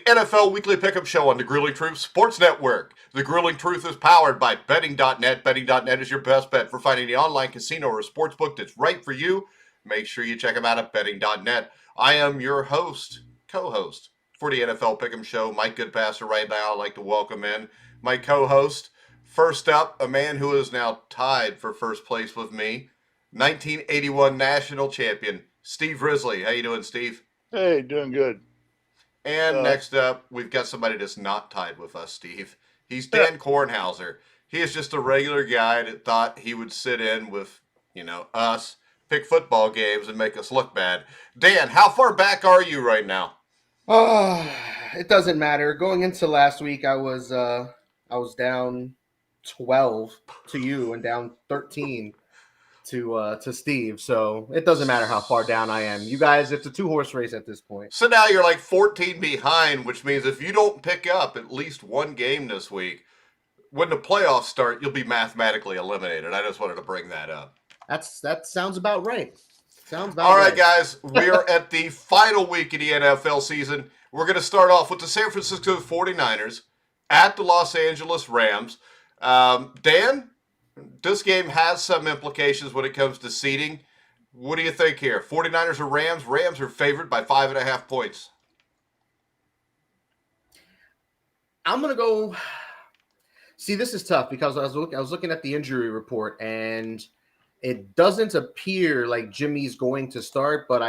NFL Weekly Pickup Show on the Grueling Truth Sports Network. The Grueling Truth is powered by Betting.net. Betting.net is your best bet for finding the online casino or sports book that's right for you. Make sure you check them out at Betting.net. I am your host, co-host for the NFL Pick'em Show, Mike Goodpaster. Right now, I'd like to welcome in my co-host. First up, a man who is now tied for first place with me, 1981 national champion, Steve Risley. How you doing, Steve? Hey, doing good. And Uh, next up, we've got somebody that's not tied with us, Steve. He's Dan Kornhauser. He is just a regular guy that thought he would sit in with, us, pick football games and make us look bad. Dan, how far back are you right now? Oh, it doesn't matter. Going into last week, I was down 12 to you and down 13 to Steve. So it doesn't matter how far down I am. You guys, it's a two-horse race at this point. So now you're like 14 behind, which means if you don't pick up at least one game this week, when the playoffs start, you'll be mathematically eliminated. I just wanted to bring that up. That sounds about right. Sounds about All right, right. guys, we are at the final week of the NFL season. We're going to start off with the San Francisco 49ers at the Los Angeles Rams. Dan, this game has some implications when it comes to seeding. What do you think here? 49ers or Rams? Rams are favored by 5.5 points. I'm gonna go. See, this is tough because I was looking at the injury report and it doesn't appear like Jimmy's going to start, but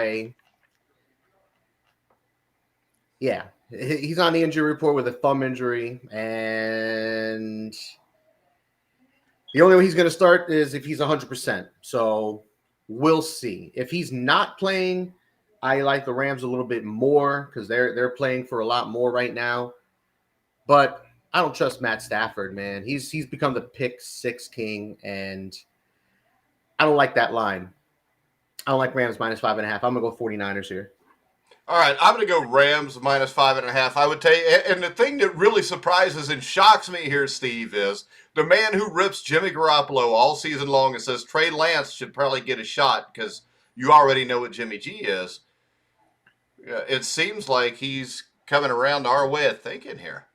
he's on the injury report with a thumb injury, and the only way he's going to start is if he's 100%. So we'll see. If he's not playing, I like the Rams a little bit more because they're playing for a lot more right now. But I don't trust Matt Stafford, man. He's become the pick six king, and I don't like that line. I don't like Rams minus 5.5. I'm gonna go 49ers here. All right, I'm going to go Rams minus 5.5. I would tell you, and the thing that really surprises and shocks me here, Steve, is the man who rips Jimmy Garoppolo all season long and says Trey Lance should probably get a shot because you already know what Jimmy G is. It seems like he's coming around our way of thinking here.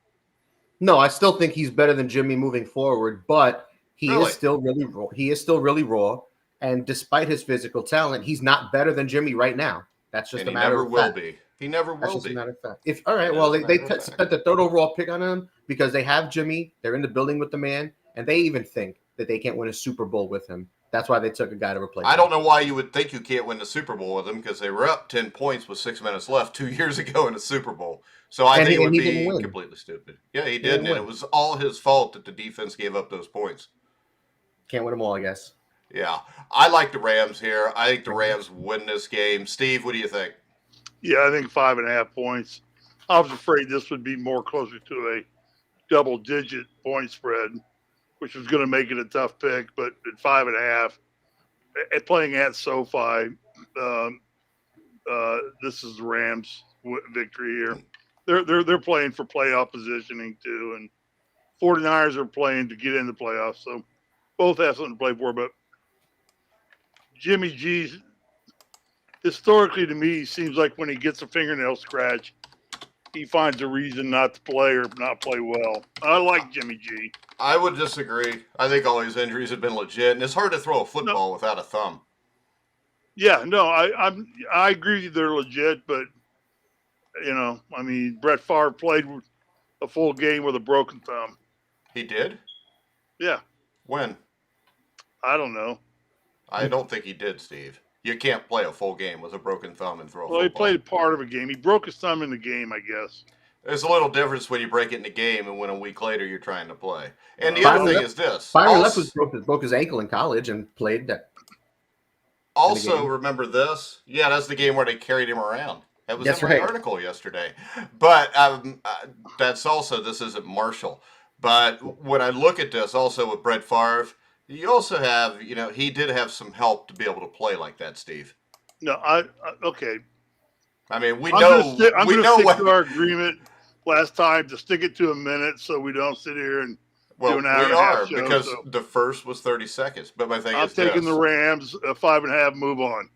No, I still think he's better than Jimmy moving forward, but Really? is still really raw. He is still really raw, and despite his physical talent, he's not better than Jimmy right now. That's just And a he matter never of will fact. be. He never That's will just a be. matter of fact. If all right, It well, is a they matter of fact. spent the third overall pick on him because they have Jimmy. They're in the building with the man, and they even think that they can't win a Super Bowl with him. That's why they took a guy to replace him. I don't know why you would think you can't win the Super Bowl with them because they were up 10 points with 6 minutes left 2 years ago in the Super Bowl. So I think it would be completely stupid. Yeah, he didn't, and it was all his fault that the defense gave up those points. Can't win them all, I guess. Yeah, I like the Rams here. I think the Rams win this game. Steve, what do you think? yeah, I think 5.5 points. I was afraid this would be more closer to a double-digit point spread, which was going to make it a tough pick. But at 5.5, at playing at SoFi, this is the Rams' victory here. They're playing for playoff positioning too, and 49ers are playing to get in the playoffs. So both have something to play for. But Jimmy G, historically to me, seems like when he gets a fingernail scratch, he finds a reason not to play or not play well. I like Jimmy G. I would disagree. I think all his injuries have been legit, and it's hard to throw a football without a thumb. Yeah, no, I agree with you. They're legit, but I mean, Brett Favre played a full game with a broken thumb. He did? Yeah, When? I don't know. I don't think he did, Steve. You can't play a full game with a broken thumb and throw a Well, he football. played part of a game. He broke his thumb in the game, I guess. There's a little difference when you break it in the game and when a week later you're trying to play. And the other thing is this. Byron Leftwich broke his ankle in college and played that. Also, remember this? Yeah, that's the game where they carried him around. That was That's in my right. article yesterday. But that's also, this isn't Marshall. But when I look at this also with Brett Favre, you also have, he did have some help to be able to play like that, Steve. No, okay. I mean, we I'm know gonna what stick to our agreement last time to stick it to a minute, so we don't sit here and well, do an hour we and a half are show. because So the first was 30 seconds. But my thing I'm is taking this. the Rams 5.5. Move on.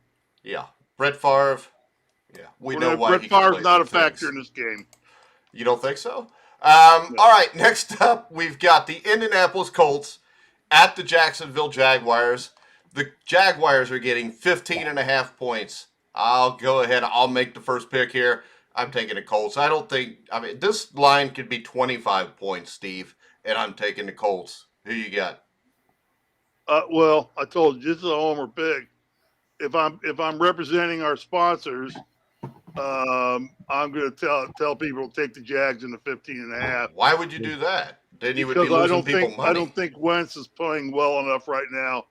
Yeah, Brett Favre. Yeah, we know why Brett he can Favre's play not a some factor things. in this game. You don't think so? All right, next up, we've got the Indianapolis Colts at the Jacksonville Jaguars. The Jaguars are getting 15.5 points. I'll go ahead. I'll make the first pick here. I'm taking the Colts. This line could be 25 points, Steve, and I'm taking the Colts. Who you got? Well, I told you this is a homer pick. If I'm representing our sponsors, I'm going to tell people to take the Jags in the 15.5. Why would you do that? Then you would be Because losing people money. I don't think Wentz is playing well enough right now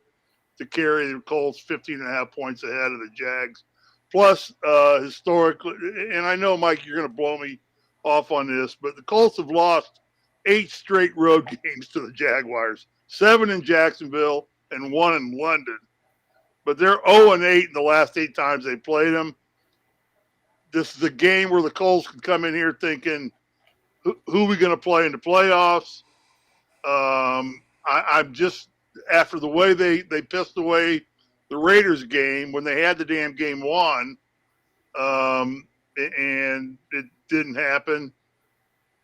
to carry the Colts 15.5 points ahead of the Jags. Plus, historically, and I know, Mike, you're going to blow me off on this, but the Colts have lost 8 straight road games to the Jaguars, 7 in Jacksonville and 1 in London. But they're 0-8 in the last 8 times they played them. This is a game where the Colts can come in here thinking, who are we going to play in the playoffs? I'm just, after the way they pissed away the Raiders game when they had the damn game won, and it didn't happen,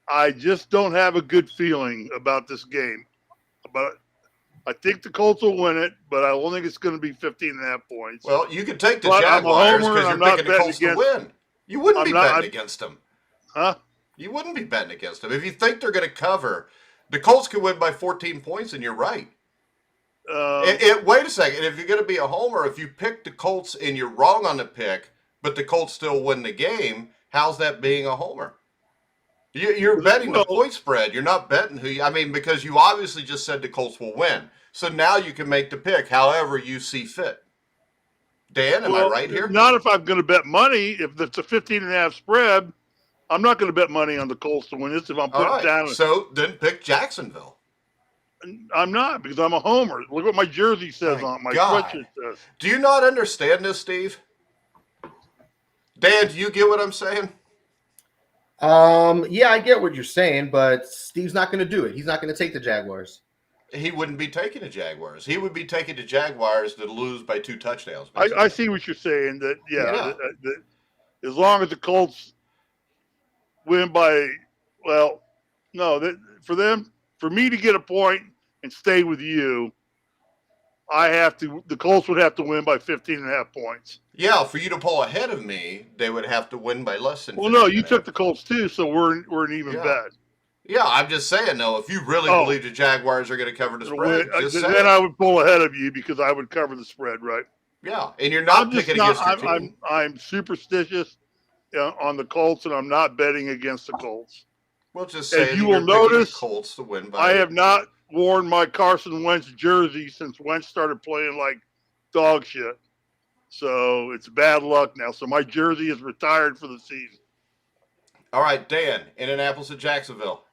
I just don't have a good feeling about this game. But I think the Colts will win it, but I don't think it's going to be 15.5 points. Well, you could take the But Jaguars I'm a homer, because and you're I'm not picking the Colts to win. You wouldn't be betting against them. Huh? You wouldn't be betting against them. If you think they're going to cover, the Colts could win by 14 points, and you're right. Wait a second. If you're going to be a homer, if you pick the Colts and you're wrong on the pick, but the Colts still win the game, how's that being a homer? You're betting the point spread. You're not betting because you obviously just said the Colts will win. So now you can make the pick however you see fit. Dan, am I right here? Not if I'm going to bet money. If it's a 15.5 spread, I'm not going to bet money on the Colts to win this if I'm putting down. So then pick Jacksonville. I'm not, because I'm a homer. Look what my jersey says on my sweatshirt says. Do you not understand this, Steve? Dan, do you get what I'm saying? Yeah, I get what you're saying, but Steve's not going to do it. He's not going to take the Jaguars. He wouldn't be taking the Jaguars. He would be taking the Jaguars to lose by 2 touchdowns. I see what you're saying. That as long as the Colts win by, for me to get a point and stay with you, the Colts would have to win by 15.5 points. Yeah, for you to pull ahead of me, they would have to win by less than 15. Well, no, you took the Colts too, so we're an even bet. Yeah, I'm just saying, though, if you really believe the Jaguars are going to cover the spread, then I would pull ahead of you because I would cover the spread, right? Yeah, and you're not picking against your team. I'm superstitious on the Colts, and I'm not betting against the Colts. We'll just say you will notice, the Colts to win by. I have not worn my Carson Wentz jersey since Wentz started playing like dog shit. So it's bad luck now. So my jersey is retired for the season. All right, Dan, Indianapolis at Jacksonville.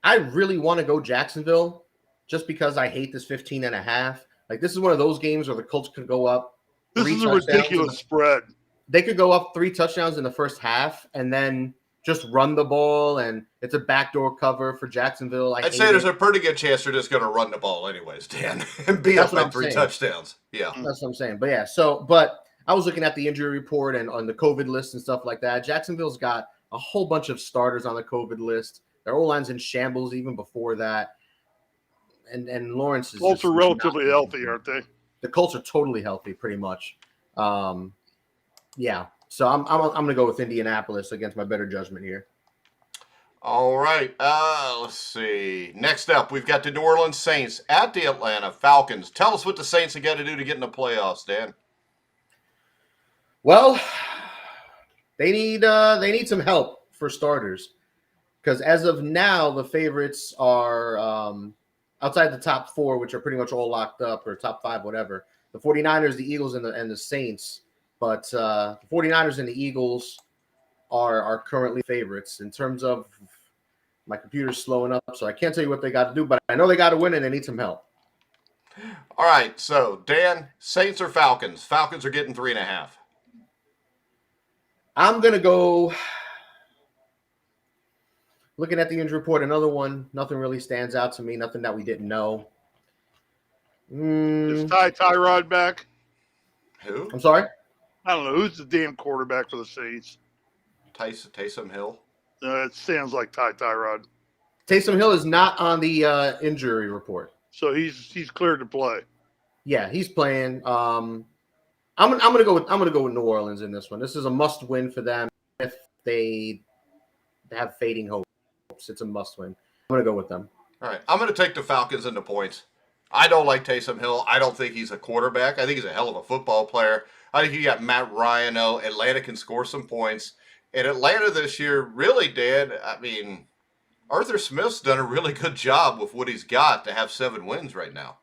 I really want to go Jacksonville just because I hate this 15.5. Like, this is one of those games where the Colts could go up. This is a ridiculous spread. They could go up 3 touchdowns in the first half and then just run the ball, and it's a backdoor cover for Jacksonville. I'd say there's a pretty good chance they're just going to run the ball anyways, Dan, and be up by 3 touchdowns. Yeah. That's what I'm saying. But, but I was looking at the injury report and on the COVID list and stuff like that. Jacksonville's got a whole bunch of starters on the COVID list. Their O-line's in shambles even before that. And Lawrence is. Colts are relatively healthy, aren't they? The Colts are totally healthy, pretty much. Yeah. So I'm going to go with Indianapolis against my better judgment here. All right. Let's see. Next up, we've got the New Orleans Saints at the Atlanta Falcons. Tell us what the Saints have got to do to get in the playoffs, Dan. Well, they need some help for starters, because as of now, the favorites are outside the top 4, which are pretty much all locked up, or top 5, whatever. The 49ers, the Eagles, and the Saints. But the 49ers and the Eagles are currently favorites. In terms of, my computer's slowing up, so I can't tell you what they got to do, but I know they got to win and they need some help. All right, so Dan, Saints or Falcons? Falcons are getting 3.5. I'm going to go, looking at the injury report, another one. Nothing really stands out to me, nothing that we didn't know. Is Tyrod back? Who? I'm sorry? I don't know. Who's the damn quarterback for the Saints? Taysom Hill? It sounds like Tyrod. Taysom Hill is not on the injury report. So he's cleared to play. Yeah, he's playing. I'm gonna go with New Orleans in this one. This is a must win for them if they have fading hopes. It's a must win. I'm gonna go with them. All right, I'm going to take the Falcons in the points. I don't like Taysom Hill. I don't think he's a quarterback. I think he's a hell of a football player. I think you got Matt Ryan. Atlanta can score some points. And Atlanta this year, really, Dan, I mean, Arthur Smith's done a really good job with what he's got to have 7 wins right now.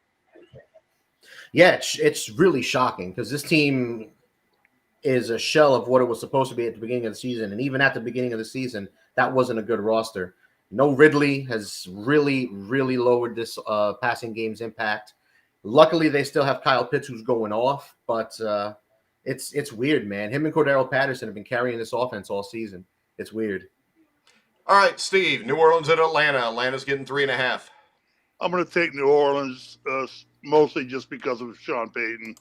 Yeah, it's really shocking because this team is a shell of what it was supposed to be at the beginning of the season. And even at the beginning of the season, that wasn't a good roster. No Ridley has really, really lowered this passing game's impact. Luckily, they still have Kyle Pitts who's going off, but it's weird, man. Him and Cordero Patterson have been carrying this offense all season. It's weird. All right, Steve, New Orleans at Atlanta. Atlanta's getting 3.5. I'm going to take New Orleans mostly just because of Sean Payton.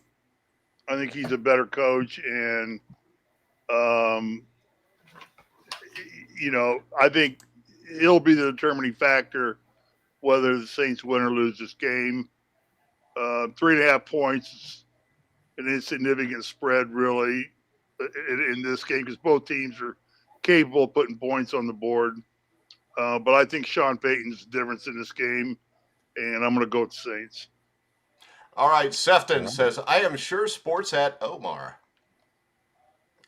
I think he's a better coach, and I think he'll be the determining factor whether the Saints win or lose this game. 3.5 points, an insignificant spread, really, in this game because both teams are capable of putting points on the board. But I think Sean Payton's the difference in this game, and I'm going to go with the Saints. All right, Sefton says, I am sure sports at Omar.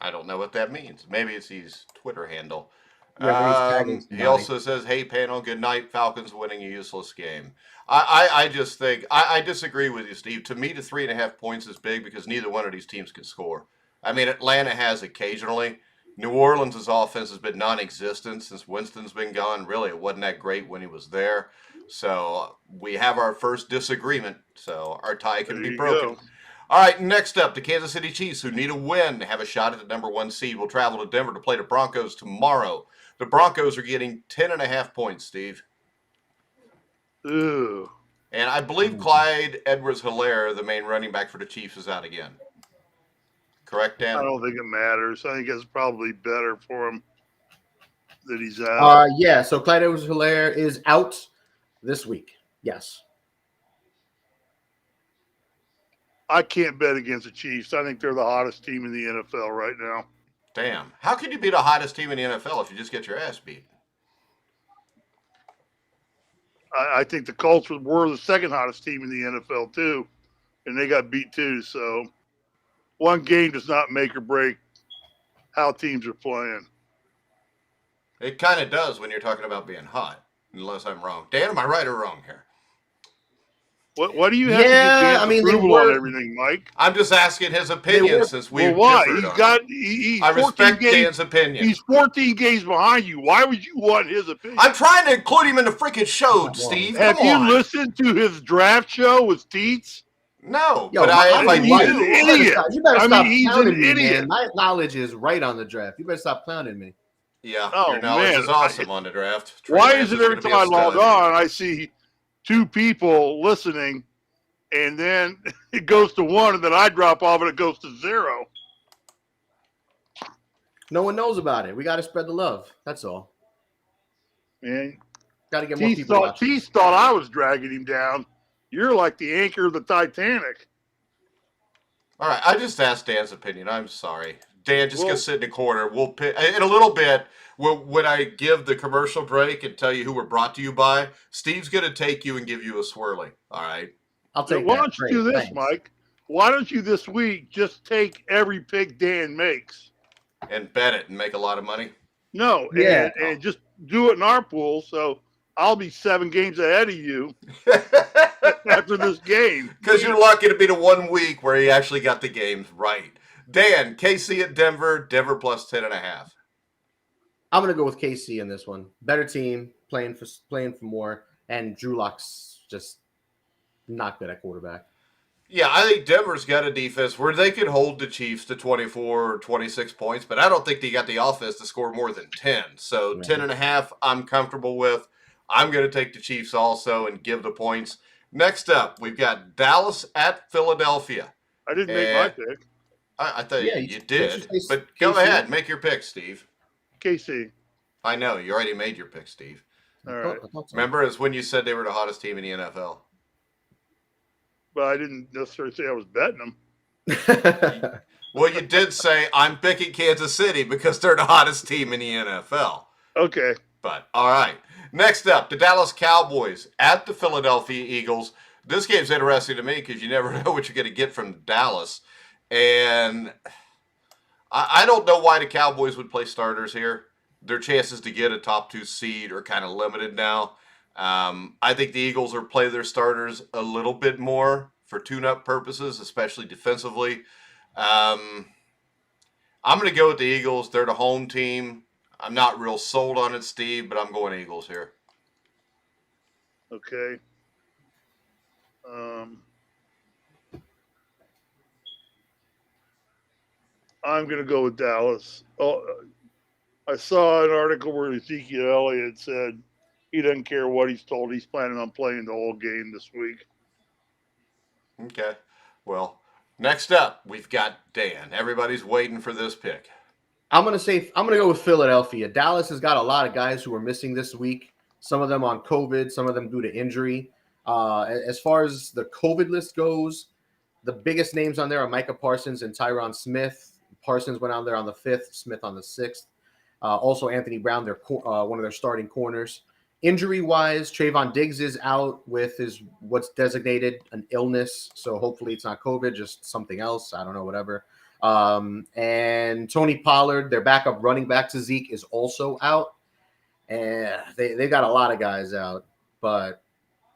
I don't know what that means. Maybe it's his Twitter handle. He also says, hey, panel, good night. Falcons winning a useless game. I just think, I disagree with you, Steve. To me, the 3.5 points is big because neither one of these teams can score. I mean, Atlanta has occasionally. New Orleans' offense has been non-existent since Winston's been gone. Really, it wasn't that great when he was there. So we have our first disagreement. So our tie can be broken. All right, next up, the Kansas City Chiefs, who need a win to have a shot at the number 1 seed, will travel to Denver to play the Broncos tomorrow. The Broncos are getting 10.5 points, Steve. Ew. And I believe Clyde Edwards-Helaire, the main running back for the Chiefs, is out again. Correct, Dan? I don't think it matters. I think it's probably better for him that he's out. Yeah, so Clyde Edwards-Helaire is out this week. Yes. I can't bet against the Chiefs. I think they're the hottest team in the NFL right now. Damn. How can you be the hottest team in the NFL if you just get your ass beat? I think the Colts were the second hottest team in the NFL, too, and they got beat, too. So one game does not make or break how teams are playing. It kind of does when you're talking about being hot, unless I'm wrong. Dan, am I right or wrong here? What do you have to get approval on everything, Mike? I'm just asking his opinion since we've why? He's I respect Dan's opinion. He's 14 games behind you. Why would you want his opinion? I'm trying to include him in the freaking show, Steve. Have you listened to his draft show with Teets? No, but if I he's do, an idiot. You better stop he's clowning an me, idiot. man. My knowledge is right on the draft. You better stop clowning me. Yeah, your knowledge is awesome on the draft. Why is it every time I log on, I see 2 people listening, and then it goes to 1, and then I drop off, and it goes to 0? No one knows about it. We got to spread the love. That's all. Man, got to get more people watching. Tease thought I was dragging him down. You're like the anchor of the Titanic. All right, I just asked Dan's opinion. I'm sorry. Dan, just go sit in the corner. We'll pick in a little bit. When I give the commercial break and tell you who we're brought to you by, Steve's going to take you and give you a swirly. All right? I'll take Why don't you do this, Mike? Why don't you this week just take every pick Dan makes and bet it and make a lot of money? No, and just do it in our pool. So I'll be 7 games ahead of you after this game. Because you're lucky to be the 1 week where he actually got the games right. Dan, KC at Denver, Denver plus 10.5. I'm going to go with KC in this one. Better team, playing for more, and Drew Lock's just not good at quarterback. Yeah, I think Denver's got a defense where they could hold the Chiefs to 24 or 26 points, but I don't think they got the offense to score more than 10. So 10.5, I'm comfortable with. I'm going to take the Chiefs also and give the points. Next up, we've got Dallas at Philadelphia. I didn't make my pick. I thought you did, but go ahead, make your pick, Steve. KC. I know. You already made your pick, Steve. All right. I thought so. Remember, it's when you said they were the hottest team in the NFL. But I didn't necessarily say I was betting them. Well, you did say, I'm picking Kansas City because they're the hottest team in the NFL. Okay. But, all right. Next up, the Dallas Cowboys at the Philadelphia Eagles. This game's interesting to me because you never know what you're going to get from Dallas. And I don't know why the Cowboys would play starters here. Their chances to get a top 2 seed are kind of limited now. I think the Eagles will play their starters a little bit more for tune-up purposes, especially defensively. I'm going to go with the Eagles. They're the home team. I'm not real sold on it, Steve, but I'm going Eagles here. Okay. I'm going to go with Dallas. Oh, I saw an article where Ezekiel Elliott said he doesn't care what he's told. He's planning on playing the whole game this week. Okay. Well, next up, we've got Dan. Everybody's waiting for this pick. I'm gonna go with Philadelphia. Dallas has got a lot of guys who are missing this week. Some of them on COVID, some of them due to injury. As far as the COVID list goes, the biggest names on there are Micah Parsons and Tyron Smith. Parsons went on there on the 5th, Smith on the 6th. Also, Anthony Brown, one of their starting corners. Injury-wise, Trayvon Diggs is out with what's designated an illness. So hopefully it's not COVID, just something else. I don't know, whatever. And Tony Pollard, their backup running back to Zeke, is also out. And they got a lot of guys out. But,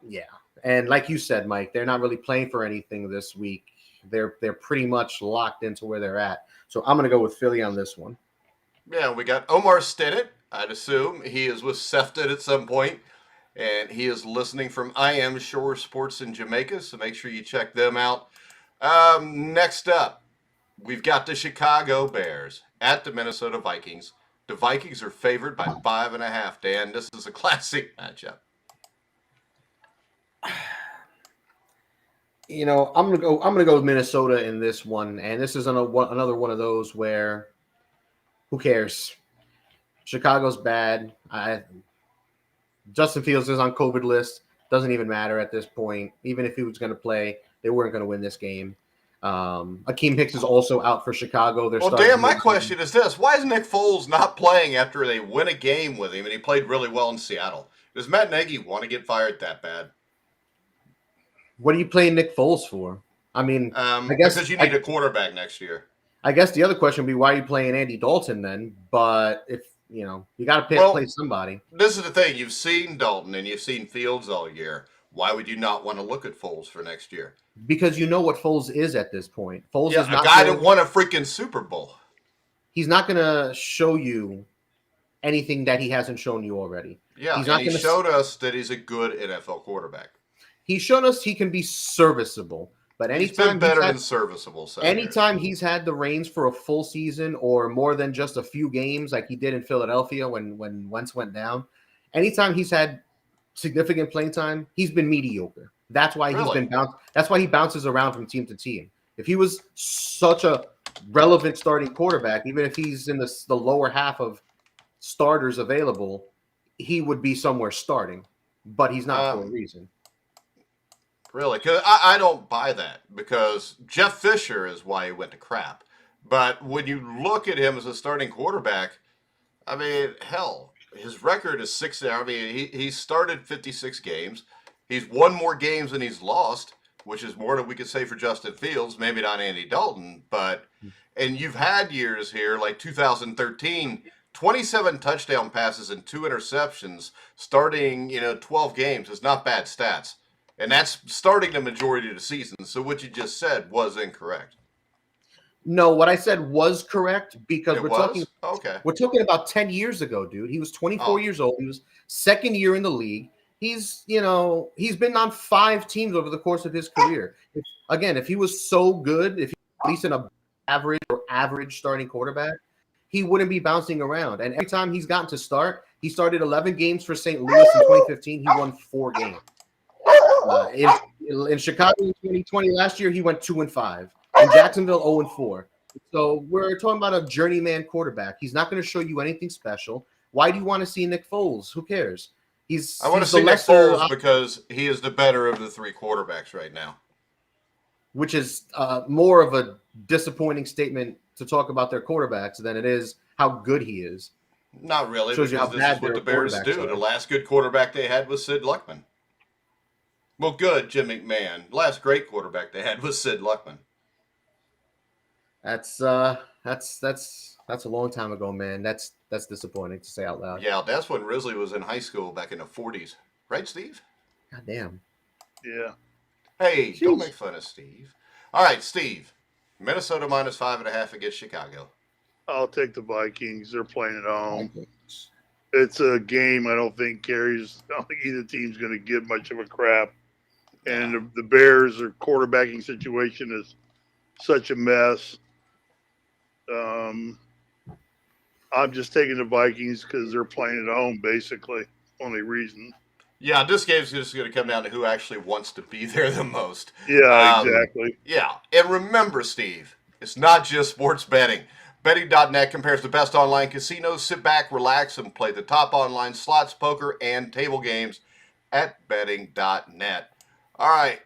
yeah. And like you said, Mike, they're not really playing for anything this week. They're pretty much locked into where they're at. So I'm going to go with Philly on this one. Yeah, we got Omar Stennett. I'd assume he is with Sefton at some point, and he is listening from I Am Shore Sports in Jamaica, so make sure you check them out. Next up, we've got the Chicago Bears at the Minnesota Vikings. The Vikings are favored by 5.5. Dan, this is a classic matchup. You know, I'm gonna go with Minnesota in this one, and this is another one of those where who cares? Chicago's bad. Justin Fields is on COVID list. Doesn't even matter at this point. Even if he was going to play, they weren't going to win this game. Akeem Hicks is also out for Chicago. Well, Dan, my question is this. Why is Nick Foles not playing after they win a game with him and he played really well in Seattle? Does Matt Nagy want to get fired that bad? What are you playing Nick Foles for? I mean, I guess because you need a quarterback next year. I guess the other question would be, why are you playing Andy Dalton then? But if you know, you got to play somebody. This is the thing. You've seen Dalton and you've seen Fields all year. Why would you not want to look at Foles for next year? Because you know what Foles is at this point. Foles is not a guy that won a freaking Super Bowl. He's not going to show you anything that he hasn't shown you already. Yeah, he showed us that he's a good NFL quarterback. He's shown us he can be serviceable. But anytime he's been better than serviceable. So anytime he's had the reins for a full season or more than just a few games, like he did in Philadelphia when Wentz went down, anytime he's had significant playing time, he's been mediocre. That's why That's why he bounces around from team to team. If he was such a relevant starting quarterback, even if he's in the lower half of starters available, he would be somewhere starting. But he's not for a reason. Really? Because I don't buy that, because Jeff Fisher is why he went to crap. But when you look at him as a starting quarterback, I mean, hell, his record is 6. I mean, he started 56 games. He's won more games than he's lost, which is more than we could say for Justin Fields, maybe not Andy Dalton. And you've had years here, like 2013, 27 touchdown passes and 2 interceptions starting, 12 games is not bad stats. And that's starting the majority of the season. So what you just said was incorrect. No, what I said was correct, because we're talking about 10 years ago, dude. He was 24 years old. He was second year in the league. He's been on 5 teams over the course of his career. If he was so good, if he's at least an average starting quarterback, he wouldn't be bouncing around. And every time he's gotten to start, he started 11 games for St. Louis in 2015. He won 4 games. In Chicago in 2020 last year, he went 2-5. In Jacksonville, 0-4. So we're talking about a journeyman quarterback. He's not going to show you anything special. Why do you want to see Nick Foles? Who cares? I want to he's see the Nick lesser, Foles because he is the better of the three quarterbacks right now. which is more of a disappointing statement to talk about their quarterbacks than it is how good he is. Not really, Shows you how because this is bad what their the Bears quarterbacks do. are. The last good quarterback they had was Sid Luckman. Well, good, Jim McMahon. The last great quarterback they had was Sid Luckman. That's a long time ago, man. That's disappointing to say out loud. Yeah, that's when Risley was in high school back in the 40s. Right, Steve? God damn. Yeah. Hey, Jeez. don't make fun of Steve. All right, Steve. Minnesota minus 5.5 against Chicago. I'll take the Vikings. They're playing at home. It's a game I don't think either team's going to give much of a crap. And the Bears' their quarterbacking situation is such a mess. I'm just taking the Vikings because they're playing at home, basically. Only reason. Yeah, this game's just going to come down to who actually wants to be there the most. Yeah, exactly. Yeah, and remember, Steve, it's not just sports betting. Betting.net compares the best online casinos. Sit back, relax, and play the top online slots, poker, and table games at betting.net. All right.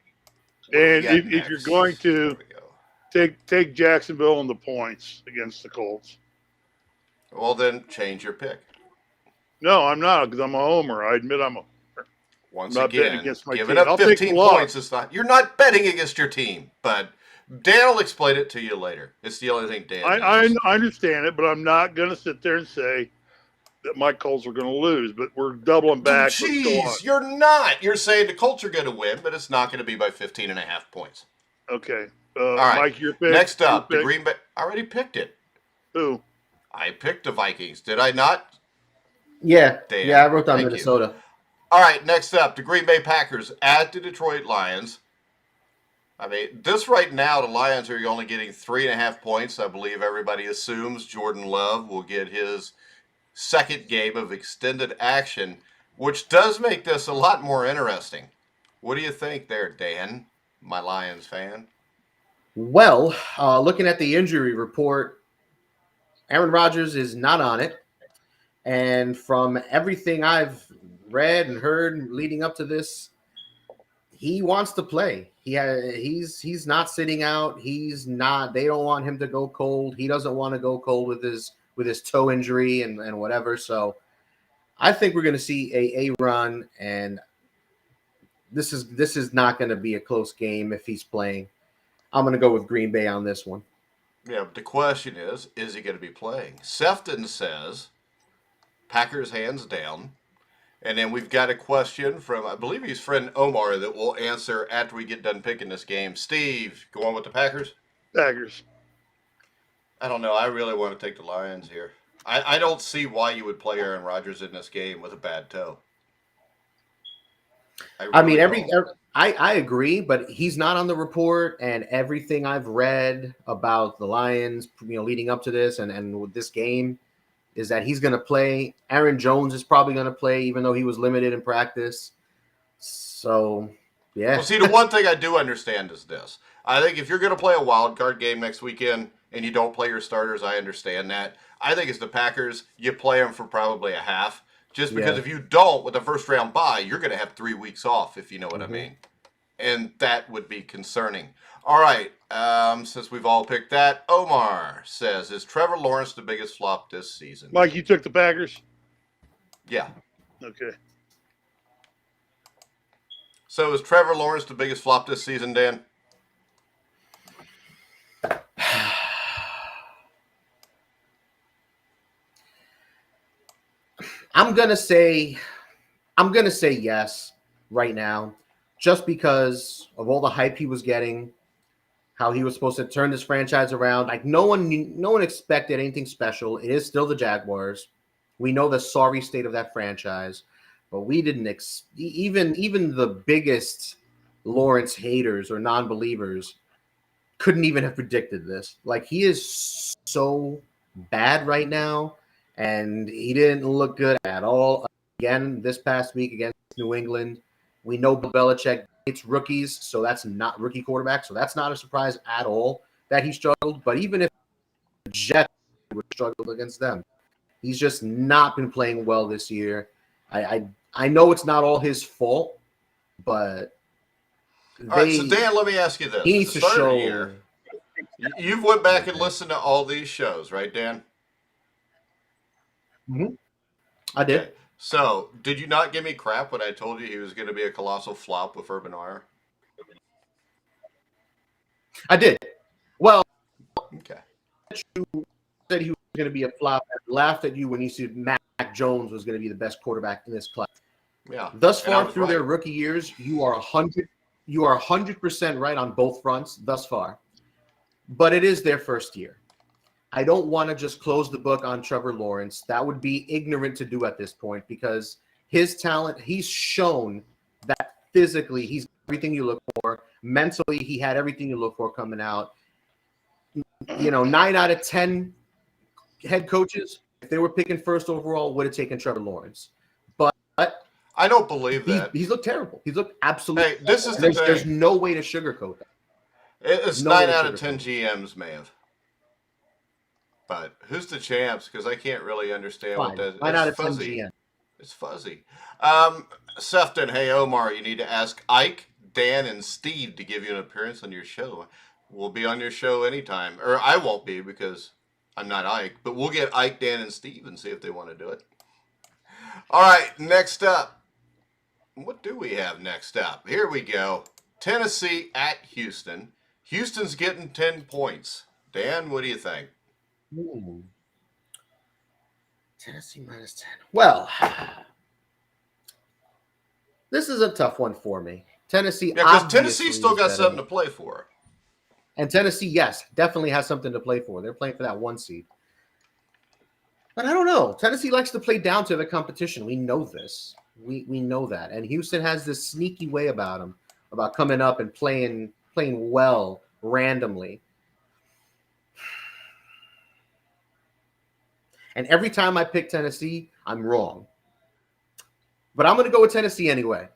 And if you're going to take Jacksonville on the points against the Colts. Well, then change your pick. No, I'm not, because I'm a homer. I admit I'm a homer. Once I'm not betting again, against my giving team. up I'll 15 points is not. You're not betting against your team, but Dan will explain it to you later. It's the only thing Dan I knows. understand it, but I'm not going to sit there and say that my Colts are going to lose. But we're doubling back. Jeez, you're not. You're saying the Colts are going to win, but it's not going to be by 15.5 points. Okay. All right. Mike, your pick. Next up, your the pick. Green Bay. I already picked it. Who? I picked the Vikings. Did I not? Yeah. Dan, Yeah, I wrote down thank Minnesota. you. All right, next up, the Green Bay Packers at the Detroit Lions. I mean, this right now, the Lions are only getting 3.5 points. I believe everybody assumes Jordan Love will get his second game of extended action, which does make this a lot more interesting. What do you think there, Dan, my Lions fan? Well, looking at the injury report, Aaron Rodgers is not on it. And from everything I've read and heard leading up to this, he wants to play. He's not sitting out. He's not. They don't want him to go cold. He doesn't want to go cold with his toe injury and whatever. So I think we're going to see a run, and this is not going to be a close game if he's playing. I'm going to go with Green Bay on this one. Yeah, but the question is he going to be playing? Sefton says Packers hands down. And then we've got a question from, I believe he's friend Omar, that we'll answer after we get done picking this game. Steve, go on with the Packers? Packers. I don't know. I really want to take the Lions here. I don't see why you would play Aaron Rodgers in this game with a bad toe. I agree, but he's not on the report, and everything I've read about the Lions, leading up to this and with this game, is that he's going to play. Aaron Jones is probably going to play, even though he was limited in practice. So, yeah. Well, see, the one thing I do understand is this. I think if you're going to play a wild card game next weekend and you don't play your starters, I understand that. I think it's the Packers. You play them for probably a half. Just because if you don't, with a first-round bye, you're going to have 3 weeks off, if you know what I mean. And that would be concerning. All right, since we've all picked that, Omar says, is Trevor Lawrence the biggest flop this season? Mike, you took the Packers? Yeah. Okay. So is Trevor Lawrence the biggest flop this season, Dan? I'm gonna say yes right now, just because of all the hype he was getting, how he was supposed to turn this franchise around. Like no one expected anything special. It is still the Jaguars. We know the sorry state of that franchise, but we didn't even the biggest Lawrence haters or non-believers couldn't even have predicted this. Like, he is so bad right now, and he didn't look good at all. Again, this past week against New England, we know Belichick hates rookies, so that's not rookie quarterback, so that's not a surprise at all that he struggled. But even if Jets would struggle against them. He's just not been playing well this year. I know it's not all his fault, but All right, so Dan, let me ask you this. he At needs the to start of the show. year, you've went back and listened to all these shows, right, Dan? Mhm. I did. Okay. So, did you not give me crap when I told you he was going to be a colossal flop with Urban Meyer? I did. Well, Okay. you said he was going to be a flop. I laughed at you when you said Mac Jones was going to be the best quarterback in this class. Yeah. Thus And I far was through right. their rookie years, you are 100% right on both fronts thus far. But it is their first year. I don't want to just close the book on Trevor Lawrence. That would be ignorant to do at this point because his talent, he's shown that physically he's everything you look for. Mentally, he had everything you look for coming out. 9 out of 10 head coaches, if they were picking first overall, would have taken Trevor Lawrence. But I don't believe that. he's looked terrible. He's looked absolutely Hey, this is the terrible. There's thing. no way to sugarcoat that. It's No way 9 to out of sugarcoat 10 it. GMs may have. But who's the champs? Because I can't really understand what Fine. that is. 9 out of 10 fuzzy. GM. It's fuzzy. Sefton, hey Omar, you need to ask Ike, Dan, and Steve to give you an appearance on your show. We'll be on your show anytime. Or I won't be because I'm not Ike. But we'll get Ike, Dan, and Steve and see if they want to do it. All right, next up. What do we have next up? Here we go. Tennessee at Houston. Houston's getting 10 points. Dan, what do you think? Tennessee minus 10. Well, this is a tough one for me. Tennessee, Yeah, because obviously Tennessee's still is got better. something to play for. And Tennessee, yes, definitely has something to play for. They're playing for that 1 seed. But I don't know. Tennessee likes to play down to the competition. We know this. We know that. And Houston has this sneaky way about them, about coming up and playing well randomly. And every time I pick Tennessee, I'm wrong. But I'm going to go with Tennessee anyway.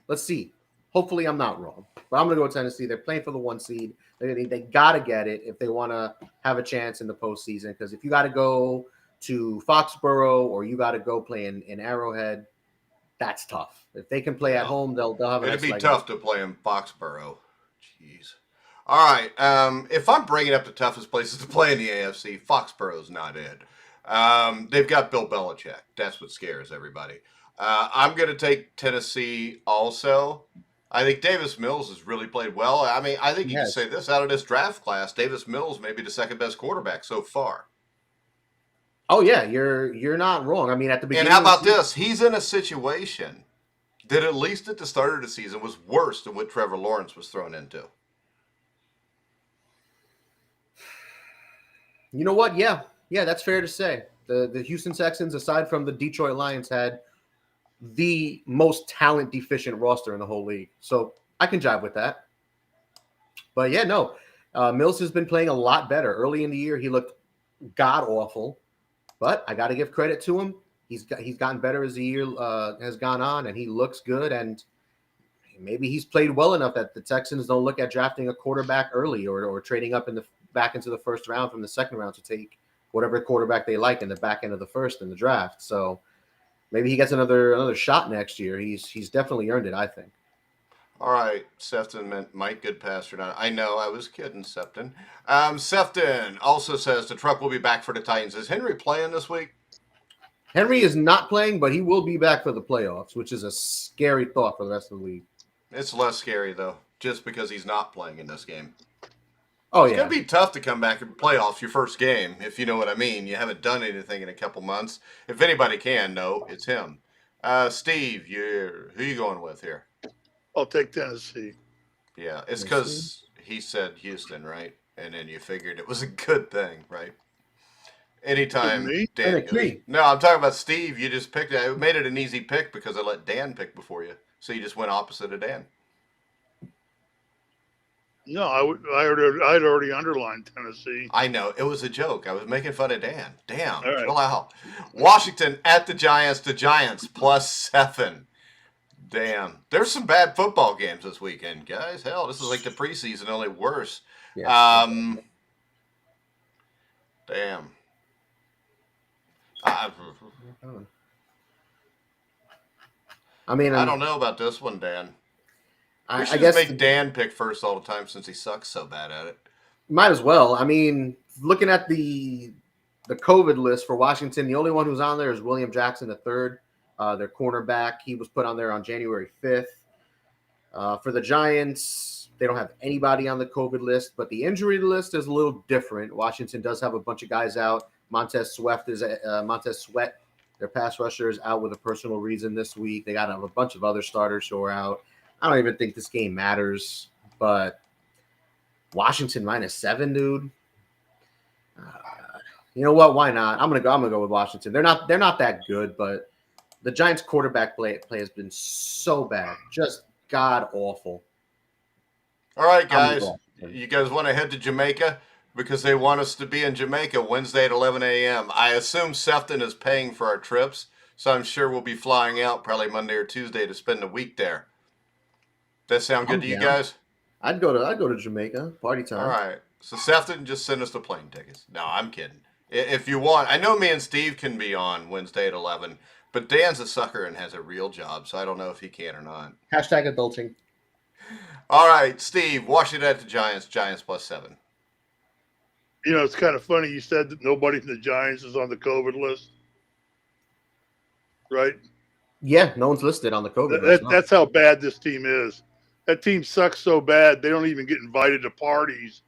Let's see. Hopefully I'm not wrong. But I'm going to go with Tennessee. They're playing for the 1 seed. They got to get it if they want to have a chance in the postseason. Because if you got to go to Foxborough or you got to go play in Arrowhead, that's tough. If they can play at home, they'll have a It'd nice be leg tough up. to play in Foxborough. Jeez. All right. If I'm bringing up the toughest places to play in the AFC, Foxborough's not it. They've got Bill Belichick. That's what scares everybody. I'm going to take Tennessee also. I think Davis Mills has really played well. I mean, I think you can Yes. say this out of this draft class. Davis Mills may be the second best quarterback so far. Oh yeah, you're not wrong. I mean, at the beginning. And how about of the this? He's in a situation that at least at the start of the season was worse than what Trevor Lawrence was thrown into. You know what? Yeah, that's fair to say. The Houston Texans, aside from the Detroit Lions, had the most talent deficient roster in the whole league. So I can jive with that. But yeah, no. Mills has been playing a lot better. Early in the year, he looked god awful, but I got to give credit to him. He's gotten better as the year has gone on, and he looks good. And maybe he's played well enough that the Texans don't look at drafting a quarterback early or trading up back into the first round from the second round to take whatever quarterback they like in the back end of the first in the draft. So maybe he gets another shot next year. He's definitely earned it, I think. All right, Sefton meant Mike Goodpaster. I know, I was kidding, Sefton. Sefton also says the truck will be back for the Titans. Is Henry playing this week? Henry is not playing, but he will be back for the playoffs, which is a scary thought for the rest of the league. It's less scary, though, just because he's not playing in this game. Oh, It's yeah. going to be tough to come back and playoffs your first game, if you know what I mean. You haven't done anything in a couple months. If anybody can, no, it's him. Steve, who you going with here? I'll take Tennessee. Yeah, it's because he said Houston, right? And then you figured it was a good thing, right? Anytime Me? Dan goes, no, I'm talking about Steve. You just picked it. I made it an easy pick because I let Dan pick before you. So you just went opposite of Dan. No, I'd already underlined Tennessee. I know. It was a joke. I was making fun of Dan. Damn. All right. Chill out. Washington at the Giants. The Giants +7. Damn. There's some bad football games this weekend, guys. Hell, this is like the preseason, only worse. Yeah. Damn. I mean, don't know about this one, Dan. We should I guess just make Dan pick first all the time since he sucks so bad at it. might as well. I mean, looking at the COVID list for Washington, the only one who's on there is William Jackson III, their cornerback. He was put on there on January 5th. For the Giants, they don't have anybody on the COVID list, but the injury list is a little different. Washington does have a bunch of guys out. Montez Sweat, their pass rusher, is out with a personal reason this week. They got a bunch of other starters who are out. I don't even think this game matters, but Washington -7, dude. You know what? Why not? I'm gonna go with Washington. They're not that good, but the Giants' quarterback play has been so bad, just god awful. All right, guys. You guys want to head to Jamaica? Because they want us to be in Jamaica Wednesday at 11 a.m. I assume Sefton is paying for our trips, so I'm sure we'll be flying out probably Monday or Tuesday to spend a week there. That sound good to you guys? I'd go to Jamaica. Party time. All right. So Sefton just send us the plane tickets. No, I'm kidding. If you want, I know me and Steve can be on Wednesday at 11, but Dan's a sucker and has a real job, so I don't know if he can or not. #adulting. All right, Steve, Washington at the Giants. Giants +7. You know, it's kind of funny you said that nobody from the Giants is on the COVID list, right? Yeah, no one's listed on the COVID list. No. That's how bad this team is. That team sucks so bad they don't even get invited to parties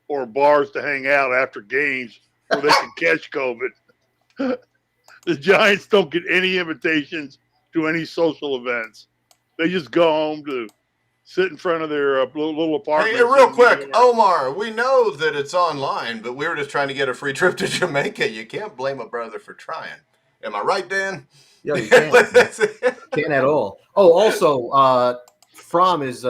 or bars to hang out after games where they can catch COVID. The Giants don't get any invitations to any social events. They just go home to sit in front of their little apartment. Hey, real quick, Omar, we know that it's online, but we were just trying to get a free trip to Jamaica. You can't blame a brother for trying. Am I right, Dan? Yeah, you can't. Can't at all. Oh, also, Fromm is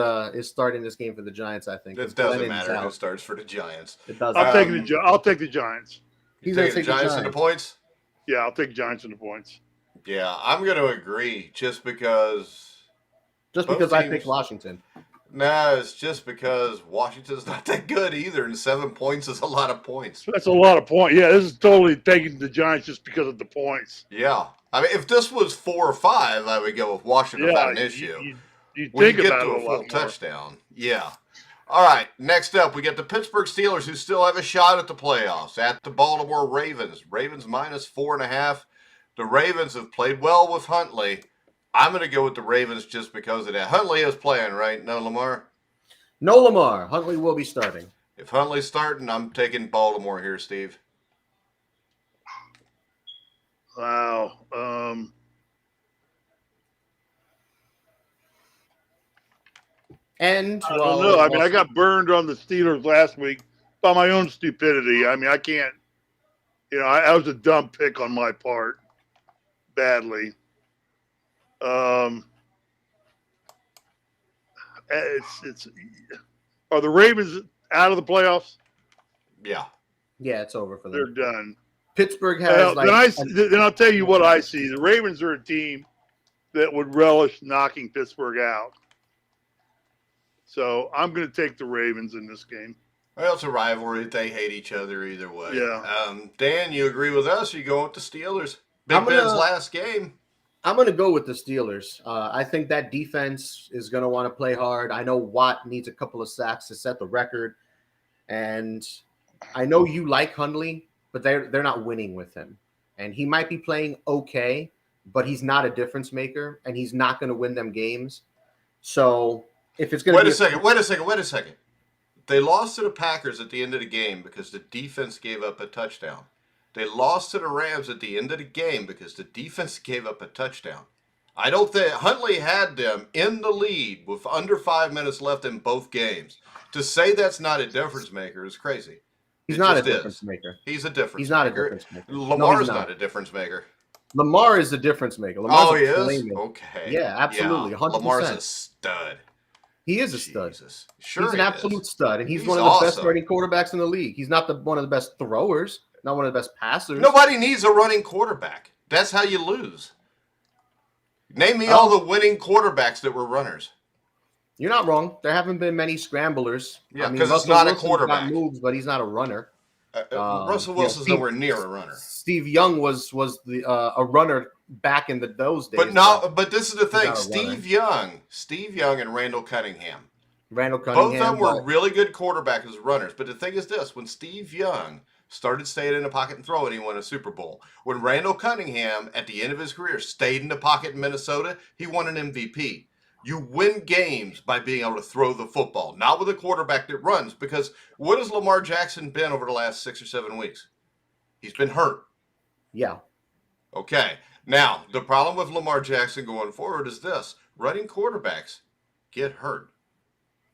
starting this game for the Giants, I think. It doesn't matter who starts for the Giants. It doesn't. I'll take the Giants. He's taking the Giants into points? Yeah, I'll take Giants into points. Yeah, I'm going to agree just because... I picked Washington. No, it's just because Washington's not that good either, and 7 points is a lot of points. That's a lot of points. Yeah, this is totally taking the Giants just because of the points. Yeah. I mean, if this was 4 or 5, I would go with Washington without an issue. You when think you get about to it a full touchdown. Yeah. All right, next up, we get the Pittsburgh Steelers, who still have a shot at the playoffs, at the Baltimore Ravens. Ravens -4.5. The Ravens have played well with Huntley. I'm going to go with the Ravens just because of that. Huntley is playing, right? No Lamar? No Lamar. Huntley will be starting. If Huntley's starting, I'm taking Baltimore here, Steve. Wow. And I don't know. I mean, I got burned on the Steelers last week by my own stupidity. I mean, I can't. You know, I was a dumb pick on my part, badly. It's are the Ravens out of the playoffs? Yeah. Yeah, it's over for them. They're done. Pittsburgh has then I'll tell you what I see. The Ravens are a team that would relish knocking Pittsburgh out. So I'm going to take the Ravens in this game. Well, it's a rivalry. They hate each other either way. Yeah. Dan, you agree with us? Or you going with the Steelers? Ben's last game. I'm going to go with the Steelers. I think that defense is going to want to play hard. I know Watt needs a couple of sacks to set the record. And I know you like Hundley, but they're not winning with him. And he might be playing okay, but he's not a difference maker, and he's not going to win them games. So if it's going to Wait a second. They lost to the Packers at the end of the game because the defense gave up a touchdown. They lost to the Rams at the end of the game because the defense gave up a touchdown. I don't think Huntley had them in the lead with under 5 minutes left in both games. To say that's not a difference maker is crazy. He's not a difference maker. He's a difference maker. He's not a difference maker. Lamar's not a difference maker. Lamar is a difference maker. Oh, he is? Okay. Yeah, absolutely. 100%. Lamar's a stud. He is a stud. Sure, he's an absolute stud, and he's one of the best running quarterbacks in the league. He's not one of the best throwers, not one of the best passers. Nobody needs a running quarterback. That's how you lose. Name me all the winning quarterbacks that were runners. You're not wrong. There haven't been many scramblers. Yeah, because it's not a quarterback. Moves, but he's not a runner. Russell Wilson's nowhere near a runner. Steve Young was the a runner back in those days. But this is the thing: Steve Young, and Randall Cunningham. Both of them were really good quarterbacks as runners. But the thing is this: when Steve Young started staying in the pocket and throwing, he won a Super Bowl. When Randall Cunningham, at the end of his career, stayed in the pocket in Minnesota, he won an MVP. You win games by being able to throw the football, not with a quarterback that runs. Because what has Lamar Jackson been over the last 6 or 7 weeks? He's been hurt. Yeah. Okay. Now, the problem with Lamar Jackson going forward is this. Running quarterbacks get hurt.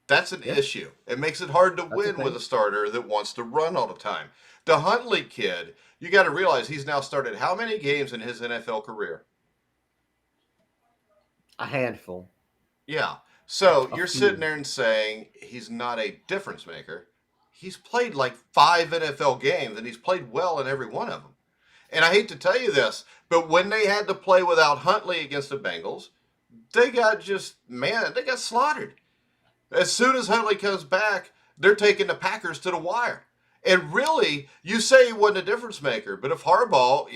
That's an issue. It makes it hard to win with a starter that wants to run all the time. The Huntley kid, you got to realize he's now started how many games in his NFL career? A handful. Yeah. So you're sitting there and saying he's not a difference maker. He's played like 5 NFL games, and he's played well in every one of them. And I hate to tell you this, but when they had to play without Huntley against the Bengals, they got slaughtered. As soon as Huntley comes back, they're taking the Packers to the wire. And really, you say he wasn't a difference maker, but if Harbaugh,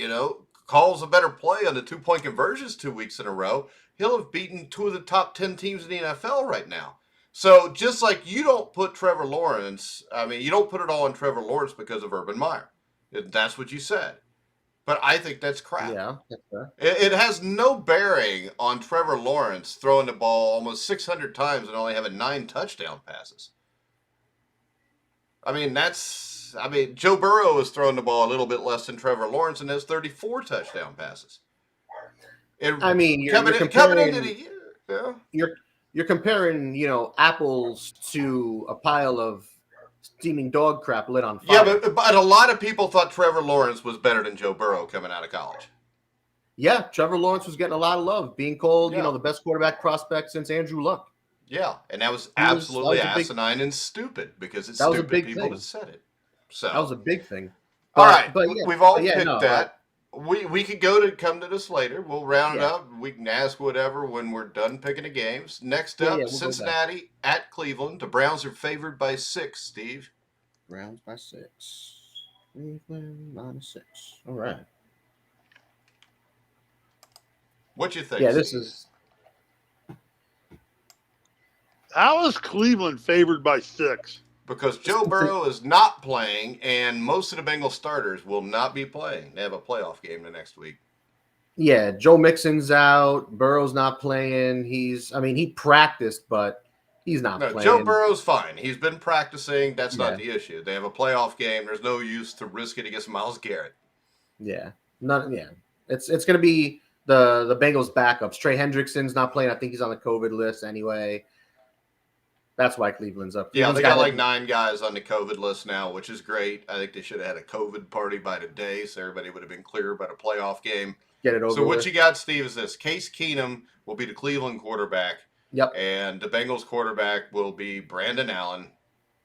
calls a better play on the 2-point conversions 2 weeks in a row, he'll have beaten 2 of the top 10 teams in the NFL right now. So just like you don't put Trevor Lawrence, you don't put it all on Trevor Lawrence because of Urban Meyer. That's what you said. But I think that's crap. Yeah, that's fair. It has no bearing on Trevor Lawrence throwing the ball almost 600 times and only having 9 touchdown passes. Joe Burrow is throwing the ball a little bit less than Trevor Lawrence and has 34 touchdown passes. You're comparing into the year. Yeah. You're comparing, apples to a pile of steaming dog crap lit on fire. Yeah, but a lot of people thought Trevor Lawrence was better than Joe Burrow coming out of college. Yeah, Trevor Lawrence was getting a lot of love, being called, the best quarterback prospect since Andrew Luck. Yeah, and that was absolutely asinine and stupid because it's stupid people that said it. So that was a big thing. All right, we've all picked that. We could come to this later. We'll round it up. We can ask whatever when we're done picking the games. Next up, we'll Cincinnati at Cleveland. The Browns are favored by 6, Steve. Browns by 6. Cleveland -6. All right. What you think? Yeah, this is. How is Cleveland favored by 6? Because Joe Burrow is not playing, and most of the Bengals starters will not be playing. They have a playoff game the next week. Yeah, Joe Mixon's out. Burrow's not playing. He practiced, but he's not playing. Joe Burrow's fine. He's been practicing. That's not the issue. They have a playoff game. There's no use to risk it against Myles Garrett. Yeah. It's going to be the Bengals backups. Trey Hendrickson's not playing. I think he's on the COVID list anyway. That's why Cleveland's up. Yeah, they got like 9 guys on the COVID list now, which is great. I think they should have had a COVID party by today, so everybody would have been clear about a playoff game. Get it over So with. what you got, Steve, is this. Case Keenum will be the Cleveland quarterback. Yep. And the Bengals quarterback will be Brandon Allen.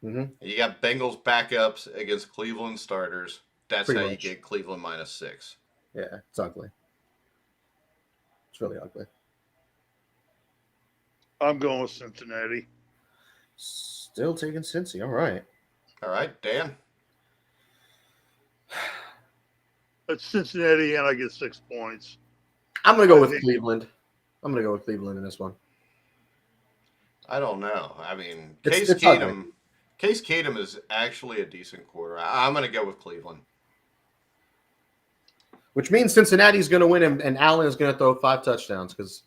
Mm-hmm. You got Bengals backups against Cleveland starters. That's Pretty how much. you get Cleveland -6. Yeah, it's ugly. It's really ugly. I'm going with Cincinnati. Still taking Cincy. All right. All right, Dan. It's Cincinnati, and I get 6 points. I'm going to go with Cleveland. I'm going to go with Cleveland in this one. I don't know. Case Keenum is actually a decent quarter. I'm going to go with Cleveland. Which means Cincinnati's going to win, and Allen is going to throw 5 touchdowns because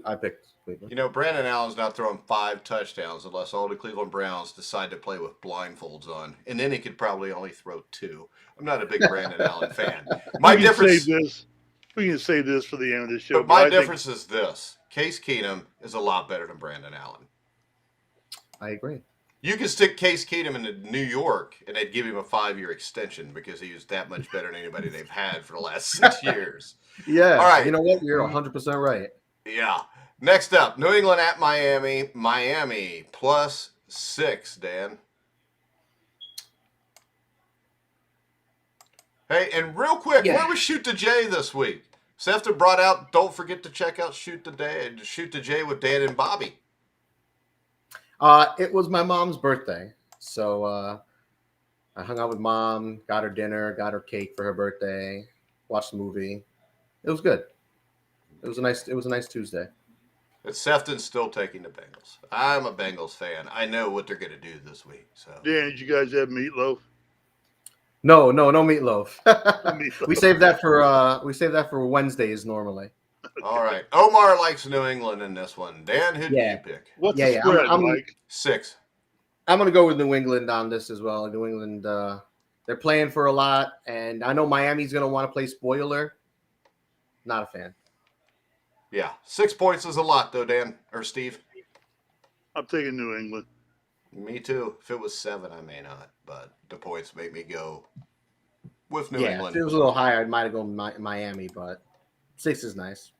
I picked Cleveland. Brandon Allen's not throwing 5 touchdowns unless all the Cleveland Browns decide to play with blindfolds on. And then he could probably only throw 2. I'm not a big Brandon Allen fan. We can save this for the end of the show. But my difference is this. Case Keenum is a lot better than Brandon Allen. I agree. You could stick Case Keenum into New York, and they'd give him a 5-year extension because he was that much better than anybody they've had for the last 6 years. Yeah. All right. You know what? You're 100% right. Yeah. Next up, New England at Miami. Miami +6, Dan. Hey, and real quick, where was Shoot the J this week? Sefton brought out, don't forget to check out Shoot the J with Dan and Bobby. It was my mom's birthday, so I hung out with Mom, got her dinner, got her cake for her birthday, watched the movie. It was good. It was a nice Tuesday. But Sefton's still taking the Bengals. I'm a Bengals fan. I know what they're going to do this week. So Dan, did you guys have meatloaf? No meatloaf. Meatloaf. we save that for Wednesdays normally. all right. Omar likes New England in this one. Dan, who do Yeah. you pick? What's Yeah, the yeah, spread, I'm- Mike? 6. I'm gonna go with New England on this as well. New England, they're playing for a lot, and I know Miami's gonna want to play spoiler. Not a fan. Yeah. 6 points is a lot, though, Dan or Steve. I'm taking New England. Me too. If it was 7, I may not, but the points make me go with New Yeah, England. if it was a little higher, I might have gone Miami, but 6 is nice.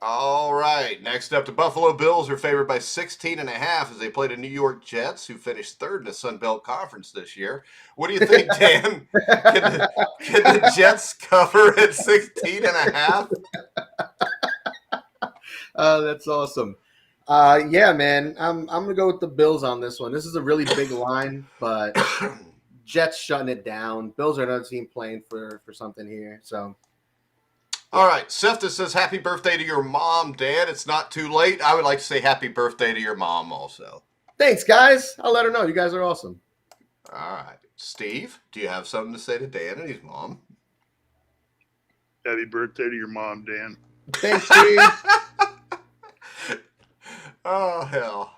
All right. Next up, the Buffalo Bills are favored by 16.5 as they play the New York Jets, who finished 3rd in the Sun Belt Conference this year. What do you think, Dan? Can the Jets cover at 16.5? That's awesome. Yeah, man, I'm gonna go with the Bills on this one. This is a really big line, but Jets shutting it down. Bills are another team playing for something here. So All right. Sefta says, happy birthday to your mom, Dan. It's not too late. I would like to say happy birthday to your mom also. thanks, guys. I'll let her know. You guys are awesome. All right. Steve, do you have something to say to Dan and his mom? Happy birthday to your mom, Dan. Thanks, Steve. Oh, hell.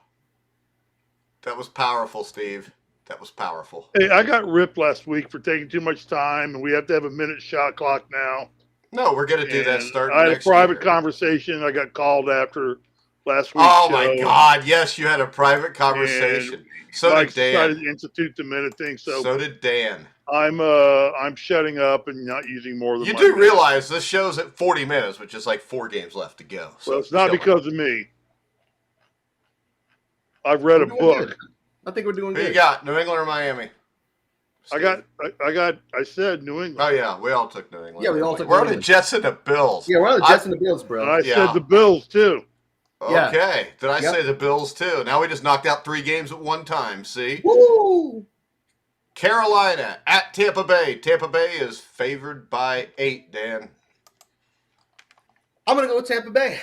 That was powerful, Steve. That was powerful. Hey, I got ripped last week for taking too much time, and we have to have a minute shot clock now. No, we're going to do that And starting I had a next private year. conversation. I got called after last week's Oh, show. my God. Yes, you had a private conversation. So Mike did decided Dan. to institute the minute thing, So did Dan. I'm shutting up and not using more than You my do minute. realize this show's at 40 minutes, which is like 4 games left to go. So Well, it's not chill. because of me. I've read a We're doing book. good. I think we're doing Who you good. got, New England or Miami? I said New England. Oh, yeah, we all took New England. Yeah, we all took We're New on the England. Jets and the Bills. Yeah, we're on the Jets and the Bills, And bro. I Yeah. said the Bills too. Yeah. Okay. Did I Yep. say the Bills, too? Now we just knocked out 3 games at one time, see? Woo! Carolina at Tampa Bay. Tampa Bay is favored by 8, Dan. I'm gonna go with Tampa Bay.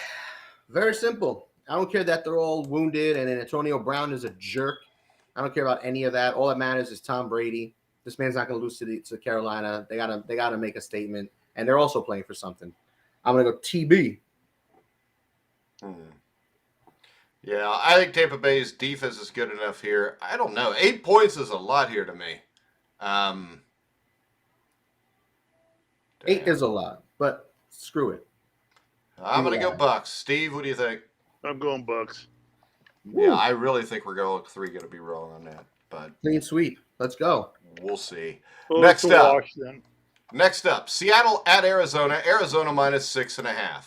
Very simple. I don't care that they're all wounded and then Antonio Brown is a jerk. I don't care about any of that. All that matters is Tom Brady. This man's not going to lose to Carolina. They gotta make a statement, and they're also playing for something. I'm gonna go TB. Yeah, I think Tampa Bay's defense is good enough here. I don't know. 8 points is a lot here to me. 8 is a lot, but screw it. I'm going to go Bucks. Steve, what do you think? I'm going Bucks. Yeah, I really think we're going 3 going to be wrong on that, but Clean sweep. Let's go. we'll see. Well, Next it's a up. wash then. Next up, Seattle at Arizona. Arizona minus 6.5.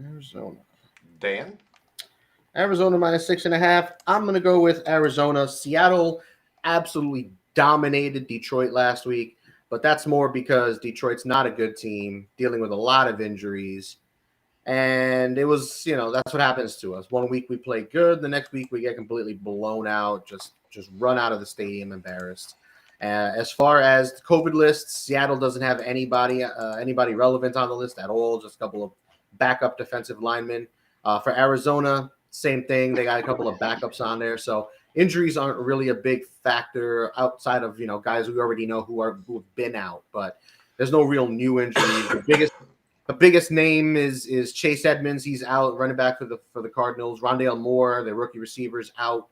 Arizona. Dan? Arizona minus 6.5. I'm gonna go with Arizona. Seattle absolutely dominated Detroit last week, but that's more because Detroit's not a good team, dealing with a lot of injuries. And it was, that's what happens to us. One week we play good, the next week we get completely blown out, just run out of the stadium embarrassed. As far as the COVID lists, Seattle doesn't have anybody relevant on the list at all, just a couple of backup defensive linemen. For Arizona, same thing. They got a couple of backups on there. So injuries aren't really a big factor outside of, guys we already know who've been out, but there's no real new injuries. The biggest name is Chase Edmonds. He's out, running back for the Cardinals. Rondale Moore, the rookie receiver, is out.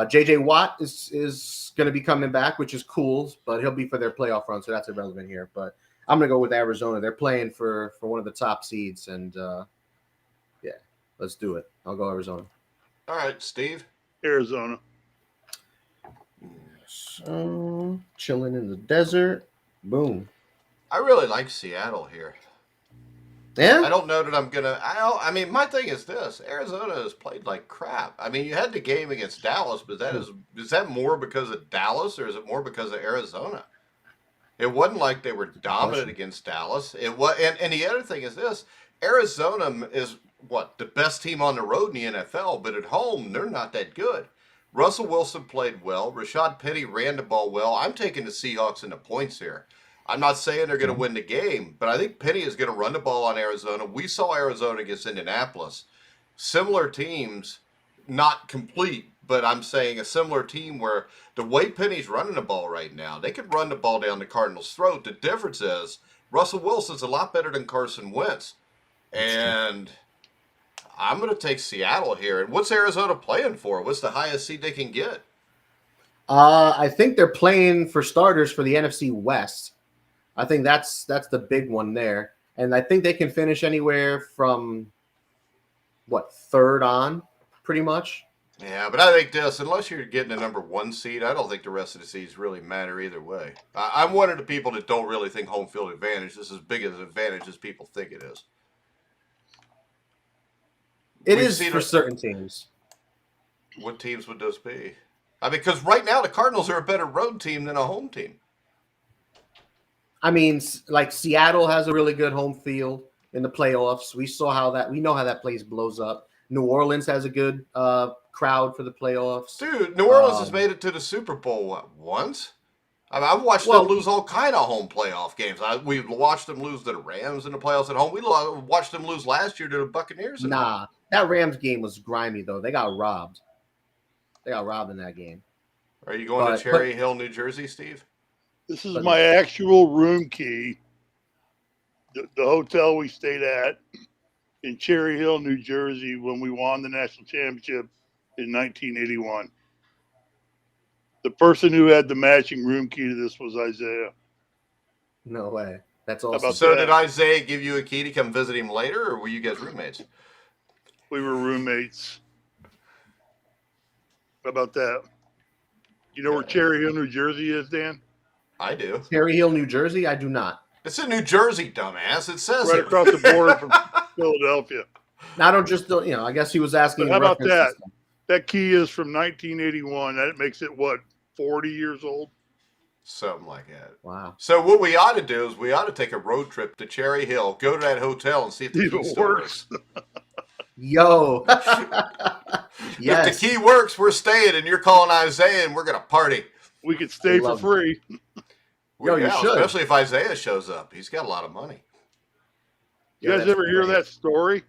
J.J. Watt is going to be coming back, which is cool, but he'll be for their playoff run, so that's irrelevant here. But I'm going to go with Arizona. They're playing for one of the top seeds, and yeah, let's do it. I'll go Arizona. All right, Steve? Arizona. So, chilling in the desert. Boom. I really like Seattle here. I Yeah? don't know that I'm going to – I mean, my thing is this. Arizona has played like crap. I mean, you had the game against Dallas, but is that more because of Dallas or is it more because of Arizona? It wasn't like they were dominant against Dallas. It was, and the other thing is this. Arizona is, the best team on the road in the NFL, but at home, they're not that good. Russell Wilson played well. Rashad Penny ran the ball well. I'm taking the Seahawks in the points here. I'm not saying they're going to win the game, but I think Penny is going to run the ball on Arizona. We saw Arizona against Indianapolis. Similar teams, not complete, but I'm saying a similar team where the way Penny's running the ball right now, they could run the ball down the Cardinals' throat. The difference is Russell Wilson's a lot better than Carson Wentz. And I'm going to take Seattle here. And what's Arizona playing for? What's the highest seed they can get? I think they're playing for starters for the NFC West. I think that's the big one there. And I think they can finish anywhere from, third on, pretty much. Yeah, but I think this, unless you're getting a number 1 seed, I don't think the rest of the seeds really matter either way. I'm one of the people that don't really think home field advantage is as big an advantage as people think it is. It is for certain teams. What teams would those be? I mean, because right now the Cardinals are a better road team than a home team. I mean, like Seattle has a really good home field in the playoffs. We know how that place blows up. New Orleans has a good crowd for the playoffs. Dude, New Orleans has made it to the Super Bowl, once? I mean, I've watched them lose all kind of home playoff games. We watched them lose to the Rams in the playoffs at home. We watched them lose last year to the Buccaneers. Nah, that Rams game was grimy, though. They got robbed. They got robbed in that game. Are you going to Cherry Hill, New Jersey, Steve? This is my actual room key. The hotel we stayed at in Cherry Hill, New Jersey, when we won the national championship in 1981. The person who had the matching room key to this was Isaiah. No way. That's awesome. So did Isaiah give you a key to come visit him later, or were you guys roommates? We were roommates. How about that? You know where Cherry Hill, New Jersey is, Dan? I do. Cherry Hill, New Jersey? I do not. It's in New Jersey, dumbass. It says right across the border from Philadelphia. I don't just, I guess he was asking. But how about that? That key is from 1981. That makes it, 40 years old? Something like that. Wow. So what we ought to do is we ought to take a road trip to Cherry Hill, go to that hotel and see if the key still works. Yo. Yes. If the key works, we're staying, and you're calling Isaiah, and we're going to party. We could stay for free. Yo, you should. Especially if Isaiah shows up. He's got a lot of money. You guys ever hear that story?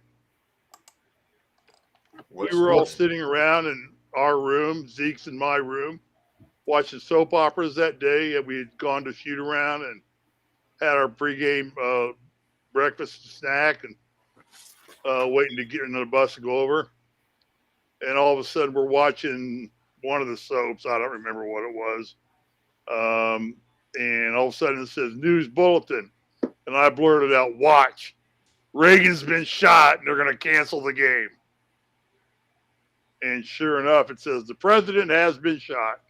We were all sitting around in our room, Zeke's in my room, watching soap operas that day. We had gone to shoot around and had our pregame breakfast and snack and waiting to get into the bus to go over. And all of a sudden we're watching one of the soaps. I don't remember what it was. And all of a sudden it says news bulletin. And I blurted out, watch, Reagan's been shot and they're going to cancel the game. And sure enough, it says the president has been shot.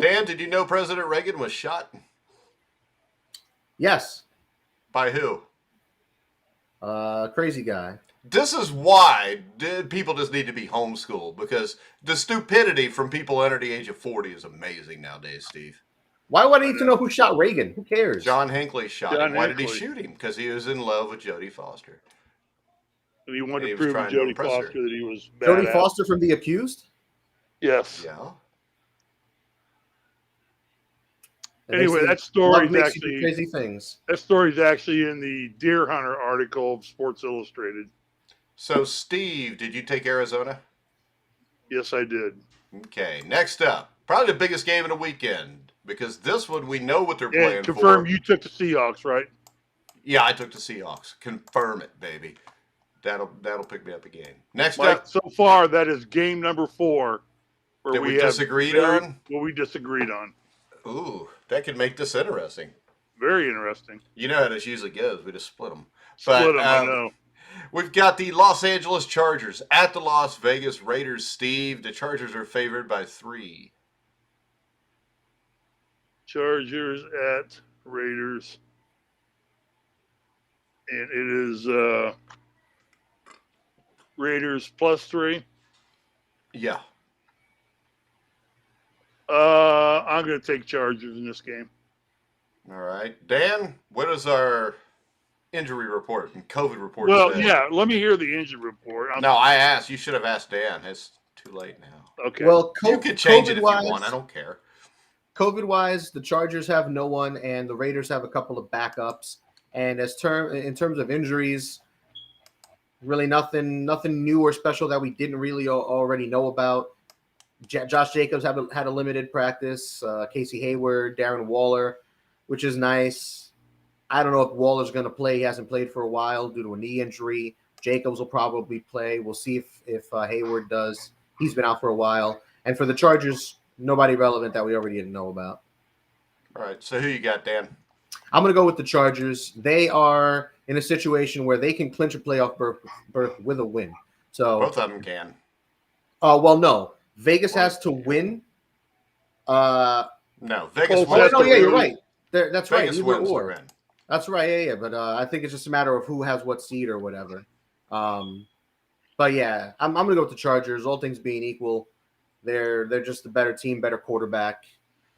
Dan, did you know President Reagan was shot? Yes. By who? Crazy guy. This is why people just need to be homeschooled, because the stupidity from people under the age of 40 is amazing nowadays, Steve. Why would I need to know who shot Reagan? Who cares? John Hinckley shot him. Why did he shoot him? Because he was in love with Jodie Foster. And he wanted to prove to Jodie Foster that he was bad. Jodie Foster from The Accused? Yes. Yeah. Anyway, that story's actually crazy things. That story's actually in the Deer Hunter article of Sports Illustrated. So, Steve, did you take Arizona? Yes, I did. Okay, next up, probably the biggest game of the weekend, because this one we know what they're playing for. Confirm you took the Seahawks, right? Yeah, I took the Seahawks. Confirm it, baby. That'll pick me up a game. Next Mike, up, so far that is game number 4 where we disagreed on. What we disagreed on. Ooh, that could make this interesting. Very interesting. You know how this usually goes. We just split them. Split them, I know. We've got the Los Angeles Chargers at the Las Vegas Raiders. Steve, the Chargers are favored by 3. Chargers at Raiders. And it is Raiders +3. Yeah. I'm going to take Chargers in this game. All right. Dan, what is our injury report and COVID report? Well, today? yeah, let me hear the injury report. No, I asked. You should have asked Dan. It's too late now. Okay. Well, You could change it if you want. I don't care. COVID-wise, the Chargers have no one, and the Raiders have a couple of backups. And in terms of injuries, really nothing new or special that we didn't really already know about. Josh Jacobs had a limited practice. Casey Hayward, Darren Waller, which is nice. I don't know if Waller's going to play. He hasn't played for a while due to a knee injury. Jacobs will probably play. We'll see if Hayward does. He's been out for a while. And for the Chargers, nobody relevant that we already didn't know about. All right. So who you got, Dan? I'm going to go with the Chargers. They are in a situation where they can clinch a playoff berth with a win. So Both of them can. Well, no. Vegas has to win. No, Vegas Oh, wins. no, yeah, you're right. That's right. Vegas Either wins or. to win. That's right. Yeah. But I think it's just a matter of who has what seed or whatever. But yeah, I'm going to go with the Chargers. All things being equal, they're just a better team, better quarterback.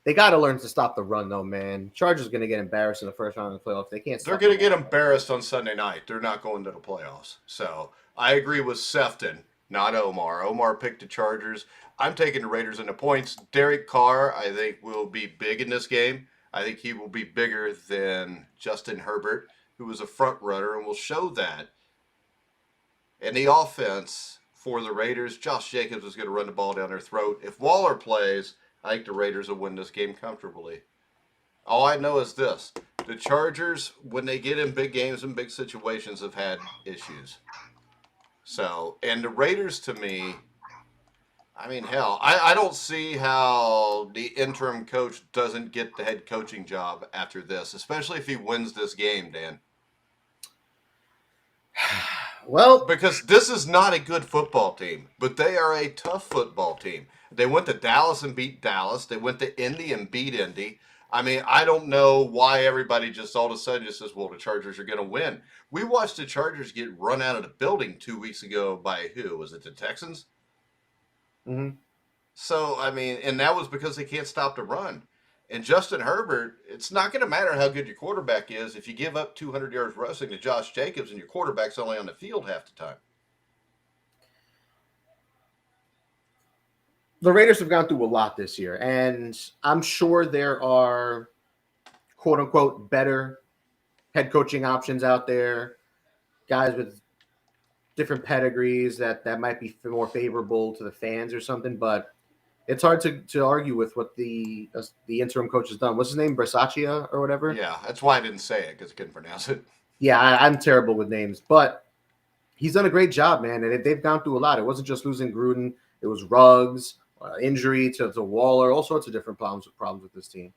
They got to learn to stop the run, though, man. Chargers are going to get embarrassed in the first round of the playoffs. They can't. They're going to get embarrassed on Sunday night. They're not going to the playoffs. So I agree with Sefton, not Omar. Omar picked the Chargers. I'm taking the Raiders in the points. Derek Carr, I think, will be big in this game. I think he will be bigger than Justin Herbert, who was a front runner, and will show that. And the offense for the Raiders, Josh Jacobs is going to run the ball down their throat. If Waller plays, I think the Raiders will win this game comfortably. All I know is this. The Chargers, when they get in big games and big situations, have had issues. So, and the Raiders, to me, I mean, hell, I don't see how the interim coach doesn't get the head coaching job after this, especially if he wins this game, Dan. Well, because this is not a good football team, but they are a tough football team. They went to Dallas and beat Dallas. They went to Indy and beat Indy. I mean, I don't know why everybody just all of a sudden just says, well, the Chargers are going to win. We watched the Chargers get run out of the building 2 weeks ago by who? Was it the Texans? Mm-hmm. So, I mean, and that was because they can't stop the run. And Justin Herbert, it's not going to matter how good your quarterback is if you give up 200 yards rushing to Josh Jacobs and your quarterback's only on the field half the time. The Raiders have gone through a lot this year, and I'm sure there are quote-unquote better head coaching options out there, guys with different pedigrees that might be more favorable to the fans or something, but it's hard to argue with what the interim coach has done. What's his name? Brasaccia or whatever? Yeah, that's why I didn't say it, because I couldn't pronounce it. Yeah, I'm terrible with names, but he's done a great job, man, and they've gone through a lot. It wasn't just losing Gruden. It was Ruggs, injury to Waller, all sorts of different problems with this team.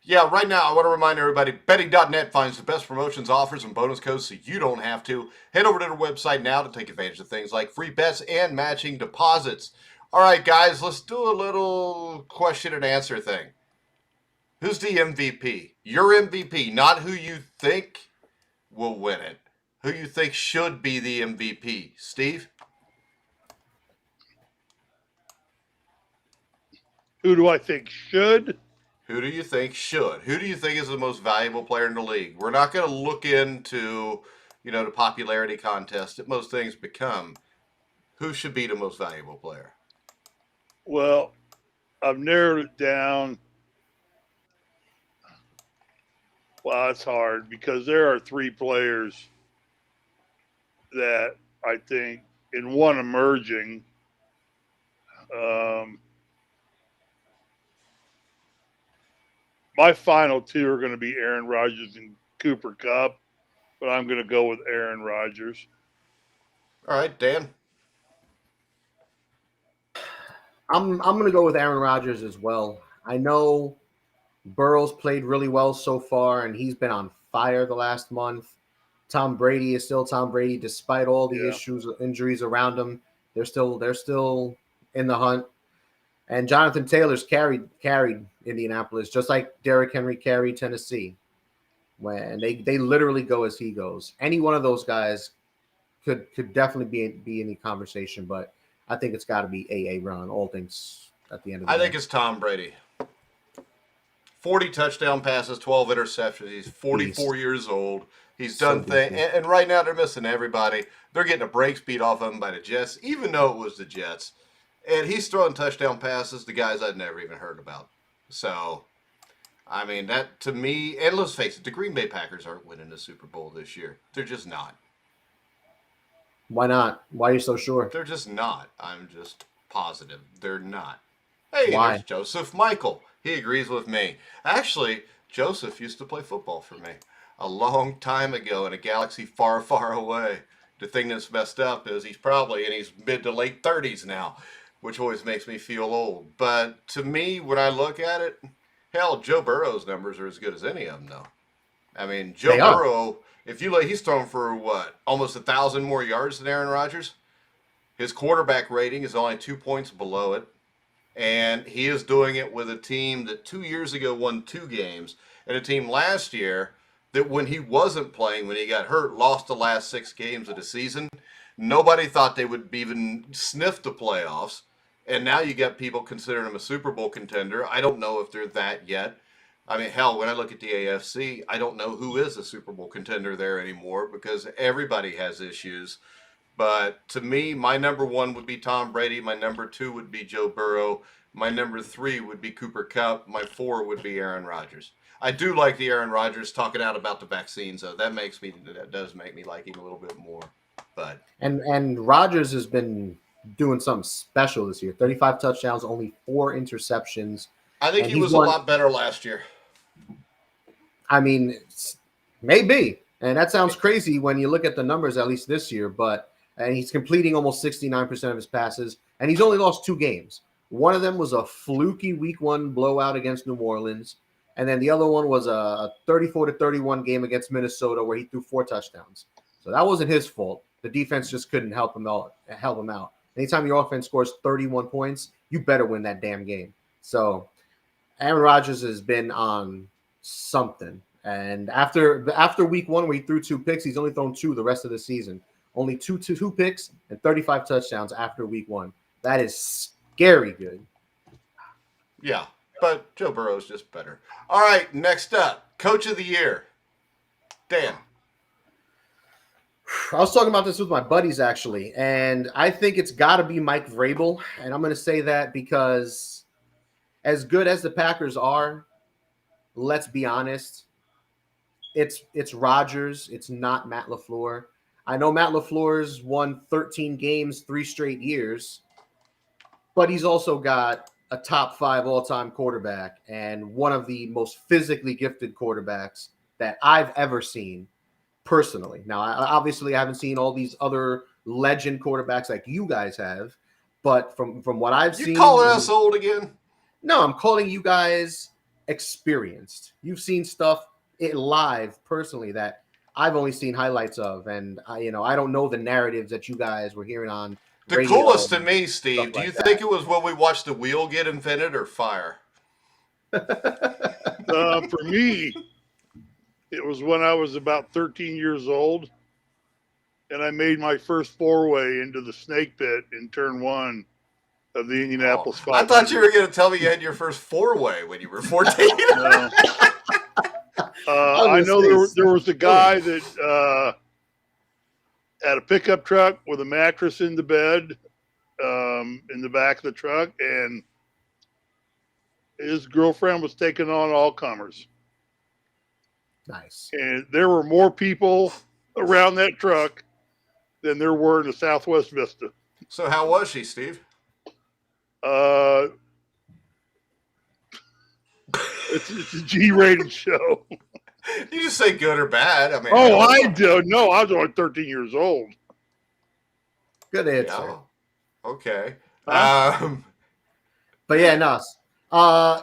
Yeah, right now I want to remind everybody, betting.net finds the best promotions, offers, and bonus codes so you don't have to. Head over to their website now to take advantage of things like free bets and matching deposits. All right, guys, let's do a little question and answer thing. Who's the MVP? Your MVP, not who you think will win it. Who you think should be the MVP. Steve? Who do I think should? Who do you think should? Who do you think is the most valuable player in the league? We're not going to look into, the popularity contest that most things become. Who should be the most valuable player? Well, I've narrowed it down. Well, it's hard because there are 3 players that I think, in one emerging, my final 2 are going to be Aaron Rodgers and Cooper Kupp, but I'm going to go with Aaron Rodgers. All right, Dan. I'm going to go with Aaron Rodgers as well. I know Burrow's played really well so far, and he's been on fire the last month. Tom Brady is still Tom Brady, despite all the injuries around him. They're still in the hunt. And Jonathan Taylor's carried Indianapolis, just like Derrick Henry carried Tennessee. When they literally go as he goes. Any one of those guys could definitely be in the conversation, but I think it's got to be A.A. Ron, all things at the end of the day. I think it's Tom Brady. 40 touchdown passes, 12 interceptions. He's 44 years old. He's done things. And right now they're missing everybody. They're getting the brakes beat off of him by the Jets, even though it was the Jets. And he's throwing touchdown passes to guys I'd never even heard about. So, I mean, that to me, and let's face it, the Green Bay Packers aren't winning the Super Bowl this year. They're just not. Why not? Why are you so sure? They're just not. I'm just positive. They're not. Hey, Why? there's Joseph Michael. He agrees with me. Actually, Joseph used to play football for me a long time ago in a galaxy far, far away. The thing that's messed up is he's probably in his mid to late 30s now, which always makes me feel old. But to me, when I look at it, hell, Joe Burrow's numbers are as good as any of them, though. I mean, Joe They are. Burrow, if you he's thrown for what, almost 1,000 more yards than Aaron Rodgers. His quarterback rating is only 2 points below it, and he is doing it with a team that 2 years ago won 2 games, and a team last year that when he wasn't playing, when he got hurt, lost the last 6 games of the season. Nobody thought they would even sniff the playoffs, and now you got people considering him a Super Bowl contender. I don't know if they're that yet. I mean, hell, when I look at the AFC, I don't know who is a Super Bowl contender there anymore because everybody has issues. But to me, my number 1 would be Tom Brady. My number 2 would be Joe Burrow. My number 3 would be Cooper Kupp. My 4 would be Aaron Rodgers. I do like the Aaron Rodgers talking out about the vaccines, though. That does make me like him a little bit more. But And Rodgers has been doing something special this year. 35 touchdowns, only 4 interceptions. I think And he he's was won- a lot better last year. I mean, maybe. And that sounds crazy when you look at the numbers, at least this year. But and he's completing almost 69% of his passes. And he's only lost 2 games. One of them was a fluky week 1 blowout against New Orleans. And then the other one was a 34-31 game against Minnesota where he threw 4 touchdowns. So that wasn't his fault. The defense just couldn't help him out. Anytime your offense scores 31 points, you better win that damn game. So Aaron Rodgers has been on something. And after week 1 where he threw 2 picks, he's only thrown 2 the rest of the season. Only two picks and 35 touchdowns after week 1. That is scary good. Yeah, but Joe Burrow's just better. All right, next up, Coach of the Year. Dan. I was talking about this with my buddies, actually, and I think it's got to be Mike Vrabel. And I'm going to say that because as good as the Packers are, let's be honest, it's Rodgers. It's not Matt LaFleur. I know Matt LaFleur's won 13 games 3 straight years, but he's also got a top 5 all-time quarterback and one of the most physically gifted quarterbacks that I've ever seen personally. Now, obviously, I haven't seen all these other legend quarterbacks like you guys have, but from what I've seen, You calling us old again? No, I'm calling you guys experienced. You've seen stuff live personally that I've only seen highlights of, and I don't know the narratives that you guys were hearing on. The radio coolest to and me, Steve, stuff do you like think it was when we watched the wheel get invented or fire? For me, it was when I was about 13 years old, and I made my first foray into the snake pit in turn 1 of the Indianapolis I Colts. thought you were going to tell me you had your first 4-way when you were 14. No. I know there was a guy that had a pickup truck with a mattress in the bed in the back of the truck, and his girlfriend was taking on all comers. Nice. And there were more people around that truck than there were in the Southwest Vista. So how was she, Steve? It's a G-rated show. You just say good or bad. I mean, I do. No, I was only 13 years old. Good answer. Yeah. Okay. Huh? But yeah, no.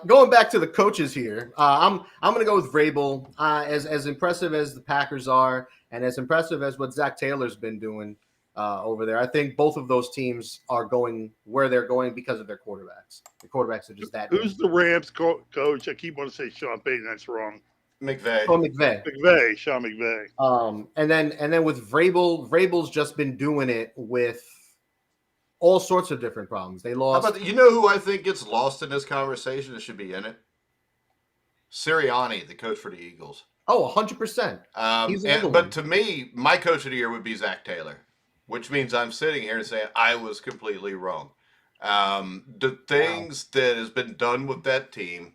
Going back to the coaches here, I'm going to go with Vrabel. As impressive as the Packers are, and as impressive as what Zach Taylor's been doing over there, I think both of those teams are going where they're going because of their quarterbacks. The quarterbacks are just that. Who's the Rams coach? I keep wanting to say Sean Payton. That's wrong. McVay. Oh, McVay. Sean McVay. And then with Vrabel's just been doing it with all sorts of different problems. They How lost. about you know who I think gets lost in this conversation that should be in it? Sirianni, the coach for the Eagles. Oh, 100%. But to me, my coach of the year would be Zach Taylor, which means I'm sitting here and saying I was completely wrong. The things that has been done with that team,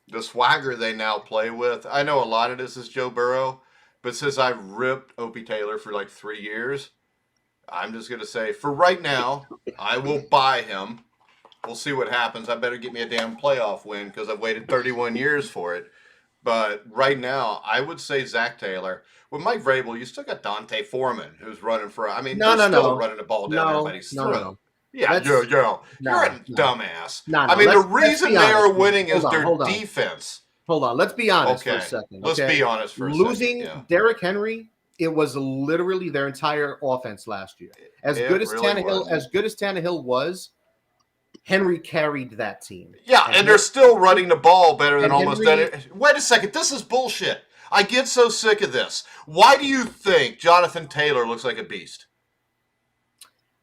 the swagger they now play with. I know a lot of this is Joe Burrow, but since I ripped Opie Taylor for like 3 years, I'm just going to say for right now, I will buy him. We'll see what happens. I better get me a damn playoff win because I've waited 31 years for it. But right now, I would say Zach Taylor. With Mike Vrabel, you still got Dante Foreman, who's running for. I mean, they're still running the ball down everybody's throat. Yeah, you're a dumbass. I mean, the reason they are winning is their defense. Hold on. Let's be honest for a second. Let's be honest for a second. Losing Derrick Henry, it was literally their entire offense last year. As good as Tannehill was, Henry carried that team. Yeah, and they're still running the ball better than almost any. Wait a second. This is bullshit. I get so sick of this. Why do you think Jonathan Taylor looks like a beast?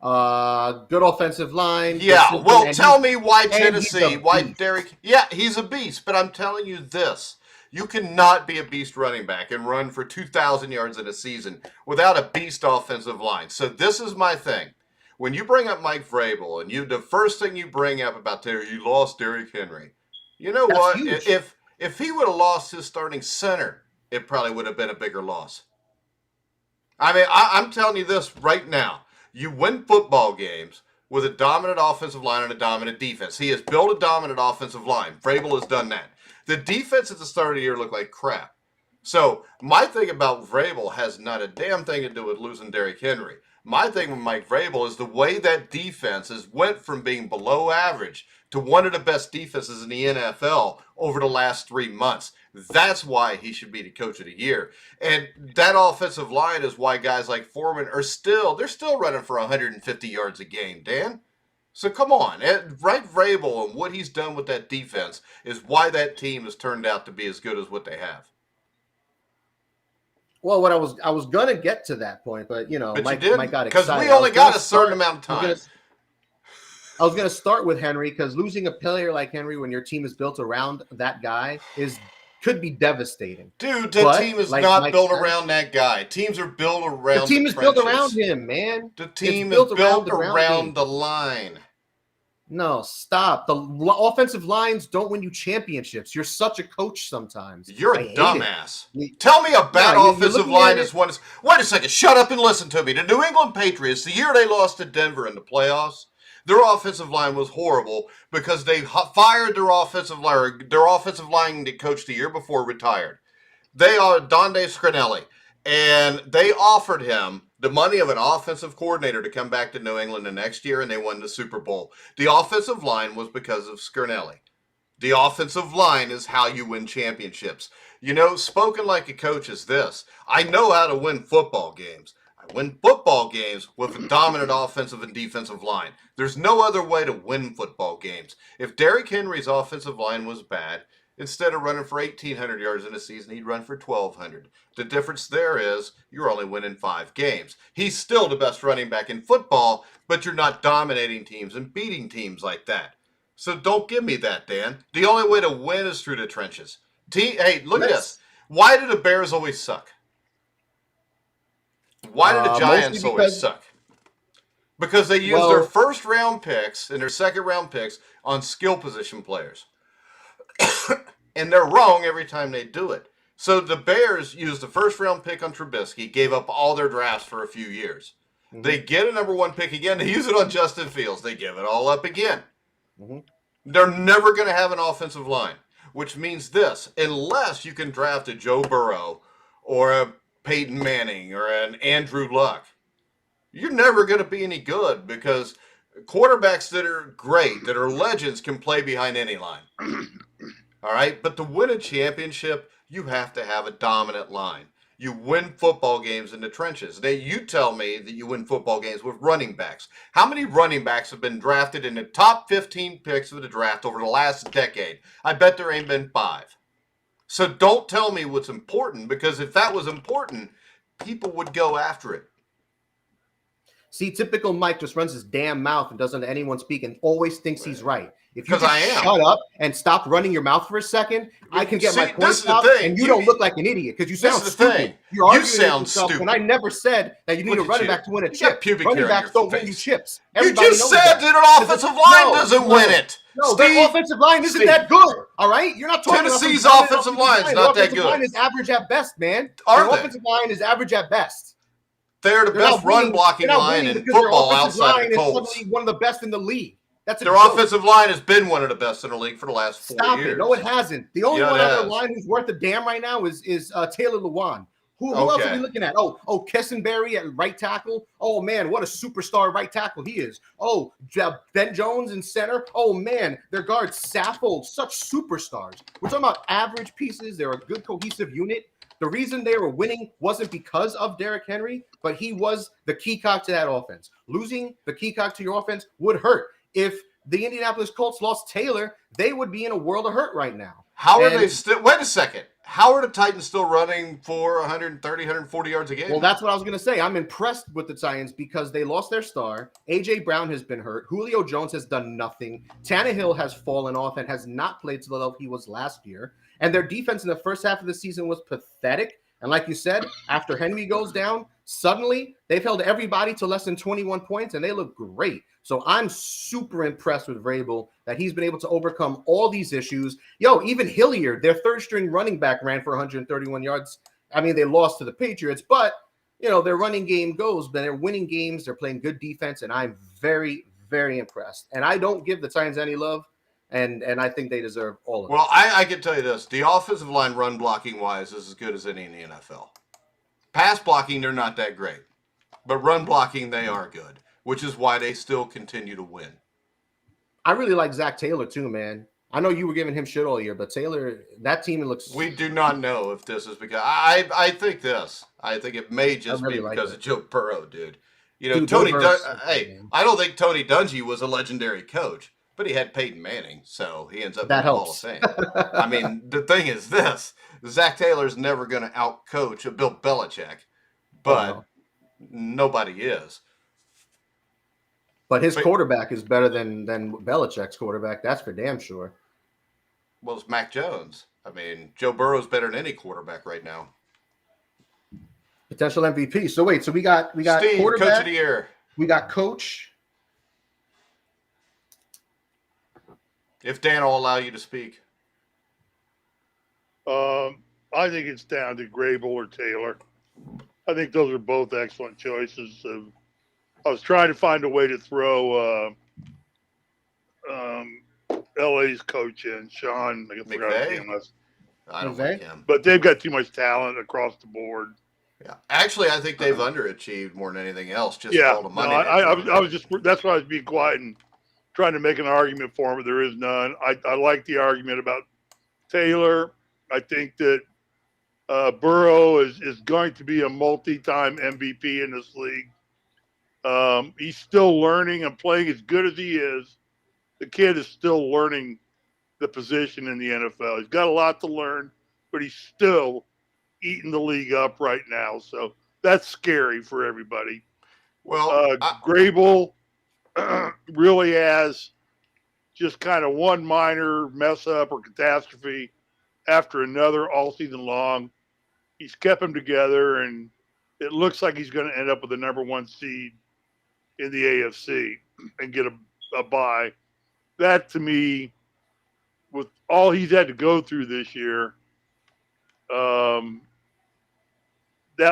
Good offensive line. Yeah, well, tell me why Tennessee, why Derrick. Yeah, he's a beast, but I'm telling you this. You cannot be a beast running back and run for 2,000 yards in a season without a beast offensive line. So this is my thing. When you bring up Mike Vrabel and the first thing you bring up about Taylor, you lost Derrick Henry. You know what? Huge. If he would have lost his starting center, it probably would have been a bigger loss. I mean, I'm telling you this right now. You win football games with a dominant offensive line and a dominant defense. He has built a dominant offensive line. Vrabel has done that. The defense at the start of the year looked like crap. So my thing about Vrabel has not a damn thing to do with losing Derrick Henry. My thing with Mike Vrabel is the way that defense has went from being below average to one of the best defenses in the NFL over the last 3 months. That's why he should be the coach of the year. And that offensive line is why guys like Foreman they're still running for 150 yards a game, Dan. So come on. Right Vrabel and what he's done with that defense is why that team has turned out to be as good as what they have. Well, what I was gonna get to that point, but Mike got excited. Because we only got a certain amount of time. I was gonna start with Henry because losing a player like Henry when your team is built around that guy could be devastating. Dude, the team is not built around that guy. Teams are built around the team is built around him, man. The team is built around the line. No, stop. The offensive lines don't win you championships. You're such a coach sometimes. You're a dumbass. Tell me a bad offensive line is one. Wait a second. Shut up and listen to me. The New England Patriots, the year they lost to Denver in the playoffs, their offensive line was horrible because they fired their offensive line coach the year before retired. They are Donde Scarnelli, and they offered him the money of an offensive coordinator to come back to New England the next year, and they won the Super Bowl. The offensive line was because of Scarnelli. The offensive line is how you win championships. Spoken like a coach is this. I know how to win football games. I win football games with a dominant offensive and defensive line. There's no other way to win football games. If Derrick Henry's offensive line was bad, instead of running for 1,800 yards in a season, he'd run for 1,200. The difference there is you're only winning 5 games. He's still the best running back in football, but you're not dominating teams and beating teams like that. So don't give me that, Dan. The only way to win is through the trenches. Hey, look at this. Why do the Bears always suck? Why do the Giants always suck? Because they use their first-round picks and their second-round picks on skill position players. And they're wrong every time they do it. So the Bears used the first-round pick on Trubisky, gave up all their drafts for a few years. Mm-hmm. They get a number 1 pick again. They use it on Justin Fields. They give it all up again. Mm-hmm. They're never going to have an offensive line, which means this. Unless you can draft a Joe Burrow or a Peyton Manning or an Andrew Luck, you're never going to be any good because quarterbacks that are great, that are legends, can play behind any line. All right? But to win a championship, you have to have a dominant line. You win football games in the trenches. Now, you tell me that you win football games with running backs. How many running backs have been drafted in the top 15 picks of the draft over the last decade? I bet there ain't been 5. So don't tell me what's important, because if that was important, people would go after it. See, typical Mike just runs his damn mouth and doesn't let anyone speak and always thinks he's right. If you just shut up and stop running your mouth for a second, I can get my points out, and you don't look like an idiot because you sound stupid. You're arguing with yourself when I never said that you need a running back to win a chip. Running backs don't win you chips. You just said that an offensive line doesn't win it. No, their offensive line isn't that good. All right, you're not talking. Tennessee's offensive line is not that good. Offensive line is average at best, man. Their offensive line is average at best. They're the best run blocking line in football outside the Colts. Is one of the best in the league. That's their offensive line has been one of the best in the league for the last 4 years. No, it hasn't. The only one on their line who's worth a damn right now is Taylor Lewan. Who else are we looking at? Oh, Kessenberry at right tackle. Oh, man, what a superstar right tackle he is. Oh, Ben Jones in center. Oh, man, their guards, Saffold, such superstars. We're talking about average pieces. They're a good cohesive unit. The reason they were winning wasn't because of Derrick Henry, but he was the key cog to that offense. Losing the key cog to your offense would hurt. If the Indianapolis Colts lost Taylor, they would be in a world of hurt right now. How are they still? Wait a second. How are the Titans still running for 130, 140 yards a game? Well, that's what I was going to say. I'm impressed with the Titans because they lost their star. A.J. Brown has been hurt. Julio Jones has done nothing. Tannehill has fallen off and has not played to the level he was last year. And their defense in the first half of the season was pathetic. And like you said, after Henry goes down, suddenly they've held everybody to less than 21 points, and they look great. So I'm super impressed with Vrabel that he's been able to overcome all these issues. Even Hilliard, their third-string running back, ran for 131 yards. I mean, they lost to the Patriots, but, their running game goes. But they're winning games. They're playing good defense, and I'm very, very impressed. And I don't give the Titans any love. And I think they deserve all of it. Well, I can tell you this. The offensive line run blocking-wise is as good as any in the NFL. Pass blocking, they're not that great. But run blocking, they are good, which is why they still continue to win. I really like Zach Taylor, too, man. I know you were giving him shit all year, but Taylor, that team looks... We do not know if this is because... I think this. I think it may just be because of Joe Burrow, dude. Tony... I don't think Tony Dungy was a legendary coach. But he had Peyton Manning, so he ends up in the Hall of Fame. I mean, the thing is this. Zach Taylor's never going to outcoach a Bill Belichick, but nobody is. But his quarterback is better than Belichick's quarterback. That's for damn sure. Well, it's Mac Jones. I mean, Joe Burrow's better than any quarterback right now. Potential MVP. So wait, we got Steve, quarterback, Coach of the Year. We got coach. If Dan will allow you to speak. I think it's down to Grable or Taylor. I think those are both excellent choices. I was trying to find a way to throw LA's coach in, Sean. I forgot his name was. I don't like him. But they've got too much talent across the board. Yeah, actually, I think they've underachieved more than anything else. Just all the money. I was just. That's why I was being quiet and trying to make an argument for him, but there is none. I like the argument about Taylor. I think that Burrow is going to be a multi-time MVP in this league. He's still learning and playing as good as he is. The kid is still learning the position in the NFL. He's got a lot to learn, but he's still eating the league up right now. So that's scary for everybody. Well, Grable really has just kind of one minor mess up or catastrophe after another all season long. He's kept them together, and it looks like he's going to end up with the number 1 seed in the AFC and get a bye. That, to me, with all he's had to go through this year, that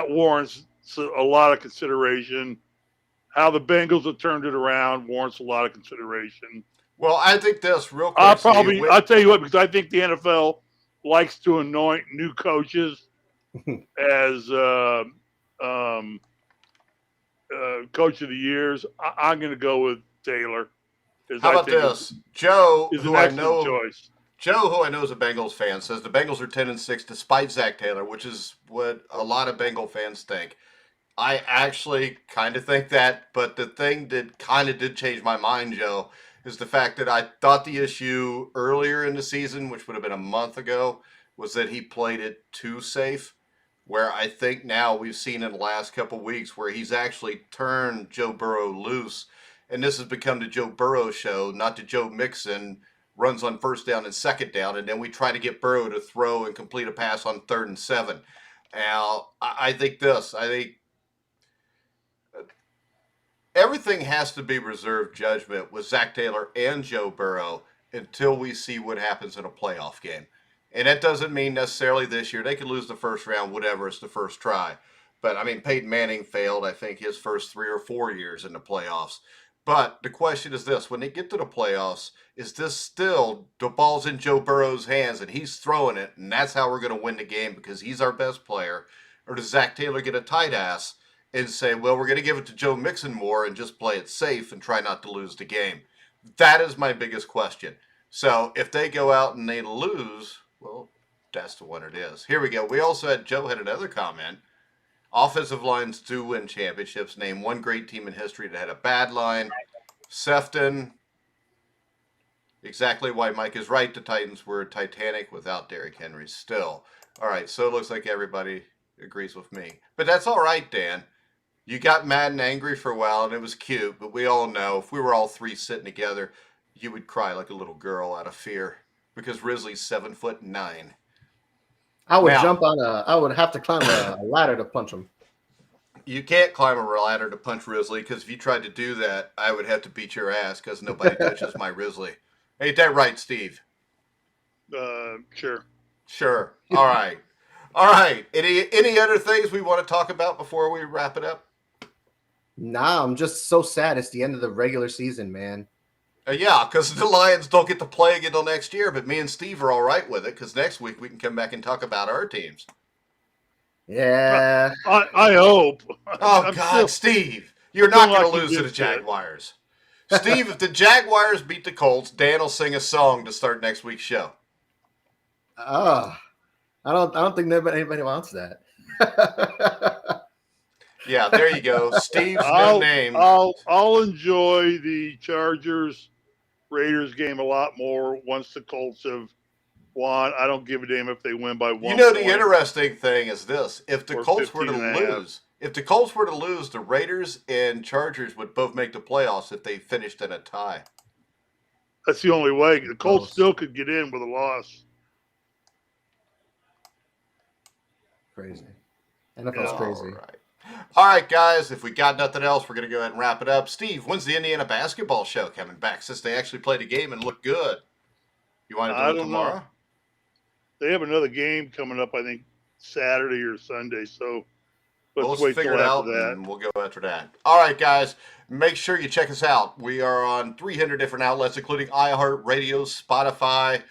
warrants a lot of consideration. How the Bengals have turned it around warrants a lot of consideration. Well, I think this real quick. I'll tell you what, because I think the NFL likes to anoint new coaches as coach of the years. I'm going to go with Taylor. How about this? Joe, who I know, Joe, who I know is a Bengals fan, says the Bengals are 10-6 despite Zach Taylor, which is what a lot of Bengal fans think. I actually kind of think that, but the thing that kind of did change my mind, Joe, is the fact that I thought the issue earlier in the season, which would have been a month ago, was that he played it too safe. where I think now we've seen in the last couple weeks where he's actually turned Joe Burrow loose. And this has become the Joe Burrow show, not the Joe Mixon runs on first down and second down. And then we try to get Burrow to throw and complete a pass on 3rd and 7. Now, I think everything has to be reserved judgment with Zach Taylor and Joe Burrow until we see what happens in a playoff game. And that doesn't mean necessarily this year. They could lose the first round, whatever. It's the first try. But, I mean, Peyton Manning failed, I think, his first 3 or 4 years in the playoffs. But the question is this. When they get to the playoffs, is this still the ball's in Joe Burrow's hands and he's throwing it, and that's how we're going to win the game because he's our best player? Or does Zach Taylor get a tight ass and say, well, we're going to give it to Joe Mixon more and just play it safe and try not to lose the game? That is my biggest question. So if they go out and they lose, well, that's the one it is. Here we go. We also had Joe had another comment. Offensive lines do win championships. Name one great team in history that had a bad line. Sefton. Exactly why Mike is right. The Titans were Titanic without Derrick Henry still. All right, so it looks like everybody agrees with me. But that's all right, Dan. You got mad and angry for a while, and it was cute. But we all know if we were all three sitting together, you would cry like a little girl out of fear because Risley's 7'9". I would I would have to climb a ladder to punch him. You can't climb a ladder to punch Risley because if you tried to do that, I would have to beat your ass because nobody touches my Risley. Ain't that right, Steve? Sure. Sure. All right. All right. Any other things we want to talk about before we wrap it up? Nah, I'm just so sad. It's the end of the regular season, man. Yeah, because the Lions don't get to play again until next year, but me and Steve are all right with it because next week we can come back and talk about our teams. Yeah. I hope. Oh, God, Steve, you're not going to lose to the Jaguars. Steve, if the Jaguars beat the Colts, Dan will sing a song to start next week's show. I don't think anybody wants that. Yeah, there you go. Steve's no name. I'll enjoy the Chargers-Raiders game a lot more once the Colts have won. I don't give a damn if they win by 1 You know, point. the interesting thing is this. If the Colts were to 15.5. lose, the Raiders and Chargers would both make the playoffs if they finished in a tie. That's the only way. The Colts still could get in with a loss. Crazy. NFL's crazy. All right, guys, if we got nothing else, we're going to go ahead and wrap it up. Steve, when's the Indiana basketball show coming back since they actually played a game and looked good? You want to do it tomorrow? Know. They have another game coming up, I think, Saturday or Sunday, so let's wait figure till it out after that. and we'll go after that. All right, guys, make sure you check us out. We are on 300 different outlets, including iHeartRadio, Spotify.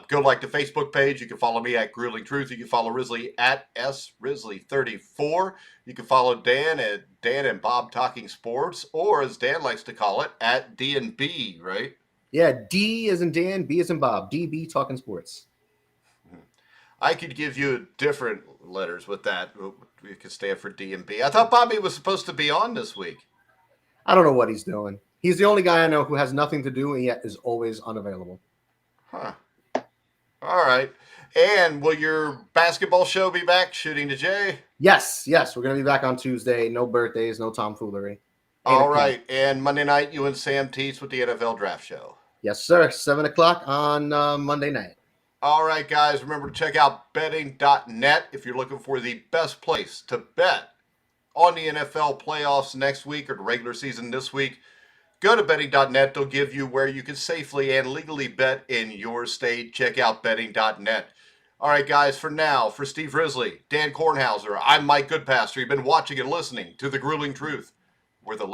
Go like the Facebook page. You can follow me at Grueling Truth. You can follow Risley at srisley34. You can follow Dan at Dan and Bob Talking Sports, or as Dan likes to call it, at D&B, right? Yeah, D as in Dan, B as in Bob. DB Talking Sports. I could give you different letters with that. You could stand for D&B. I thought Bobby was supposed to be on this week. I don't know what he's doing. He's the only guy I know who has nothing to do and yet is always unavailable. Huh. All right. And will your basketball show be back, Shooting to Jay? Yes. We're going to be back on Tuesday. No birthdays, no tomfoolery. All right. And Monday night, you and Sam Teets with the NFL Draft Show. Yes, sir. 7 o'clock on Monday night. All right, guys. Remember to check out betting.net if you're looking for the best place to bet on the NFL playoffs next week or the regular season this week. Go to betting.net. They'll give you where you can safely and legally bet in your state. Check out betting.net. All right, guys, for now, for Steve Risley, Dan Kornhauser, I'm Mike Goodpaster. You've been watching and listening to The Grueling Truth, where the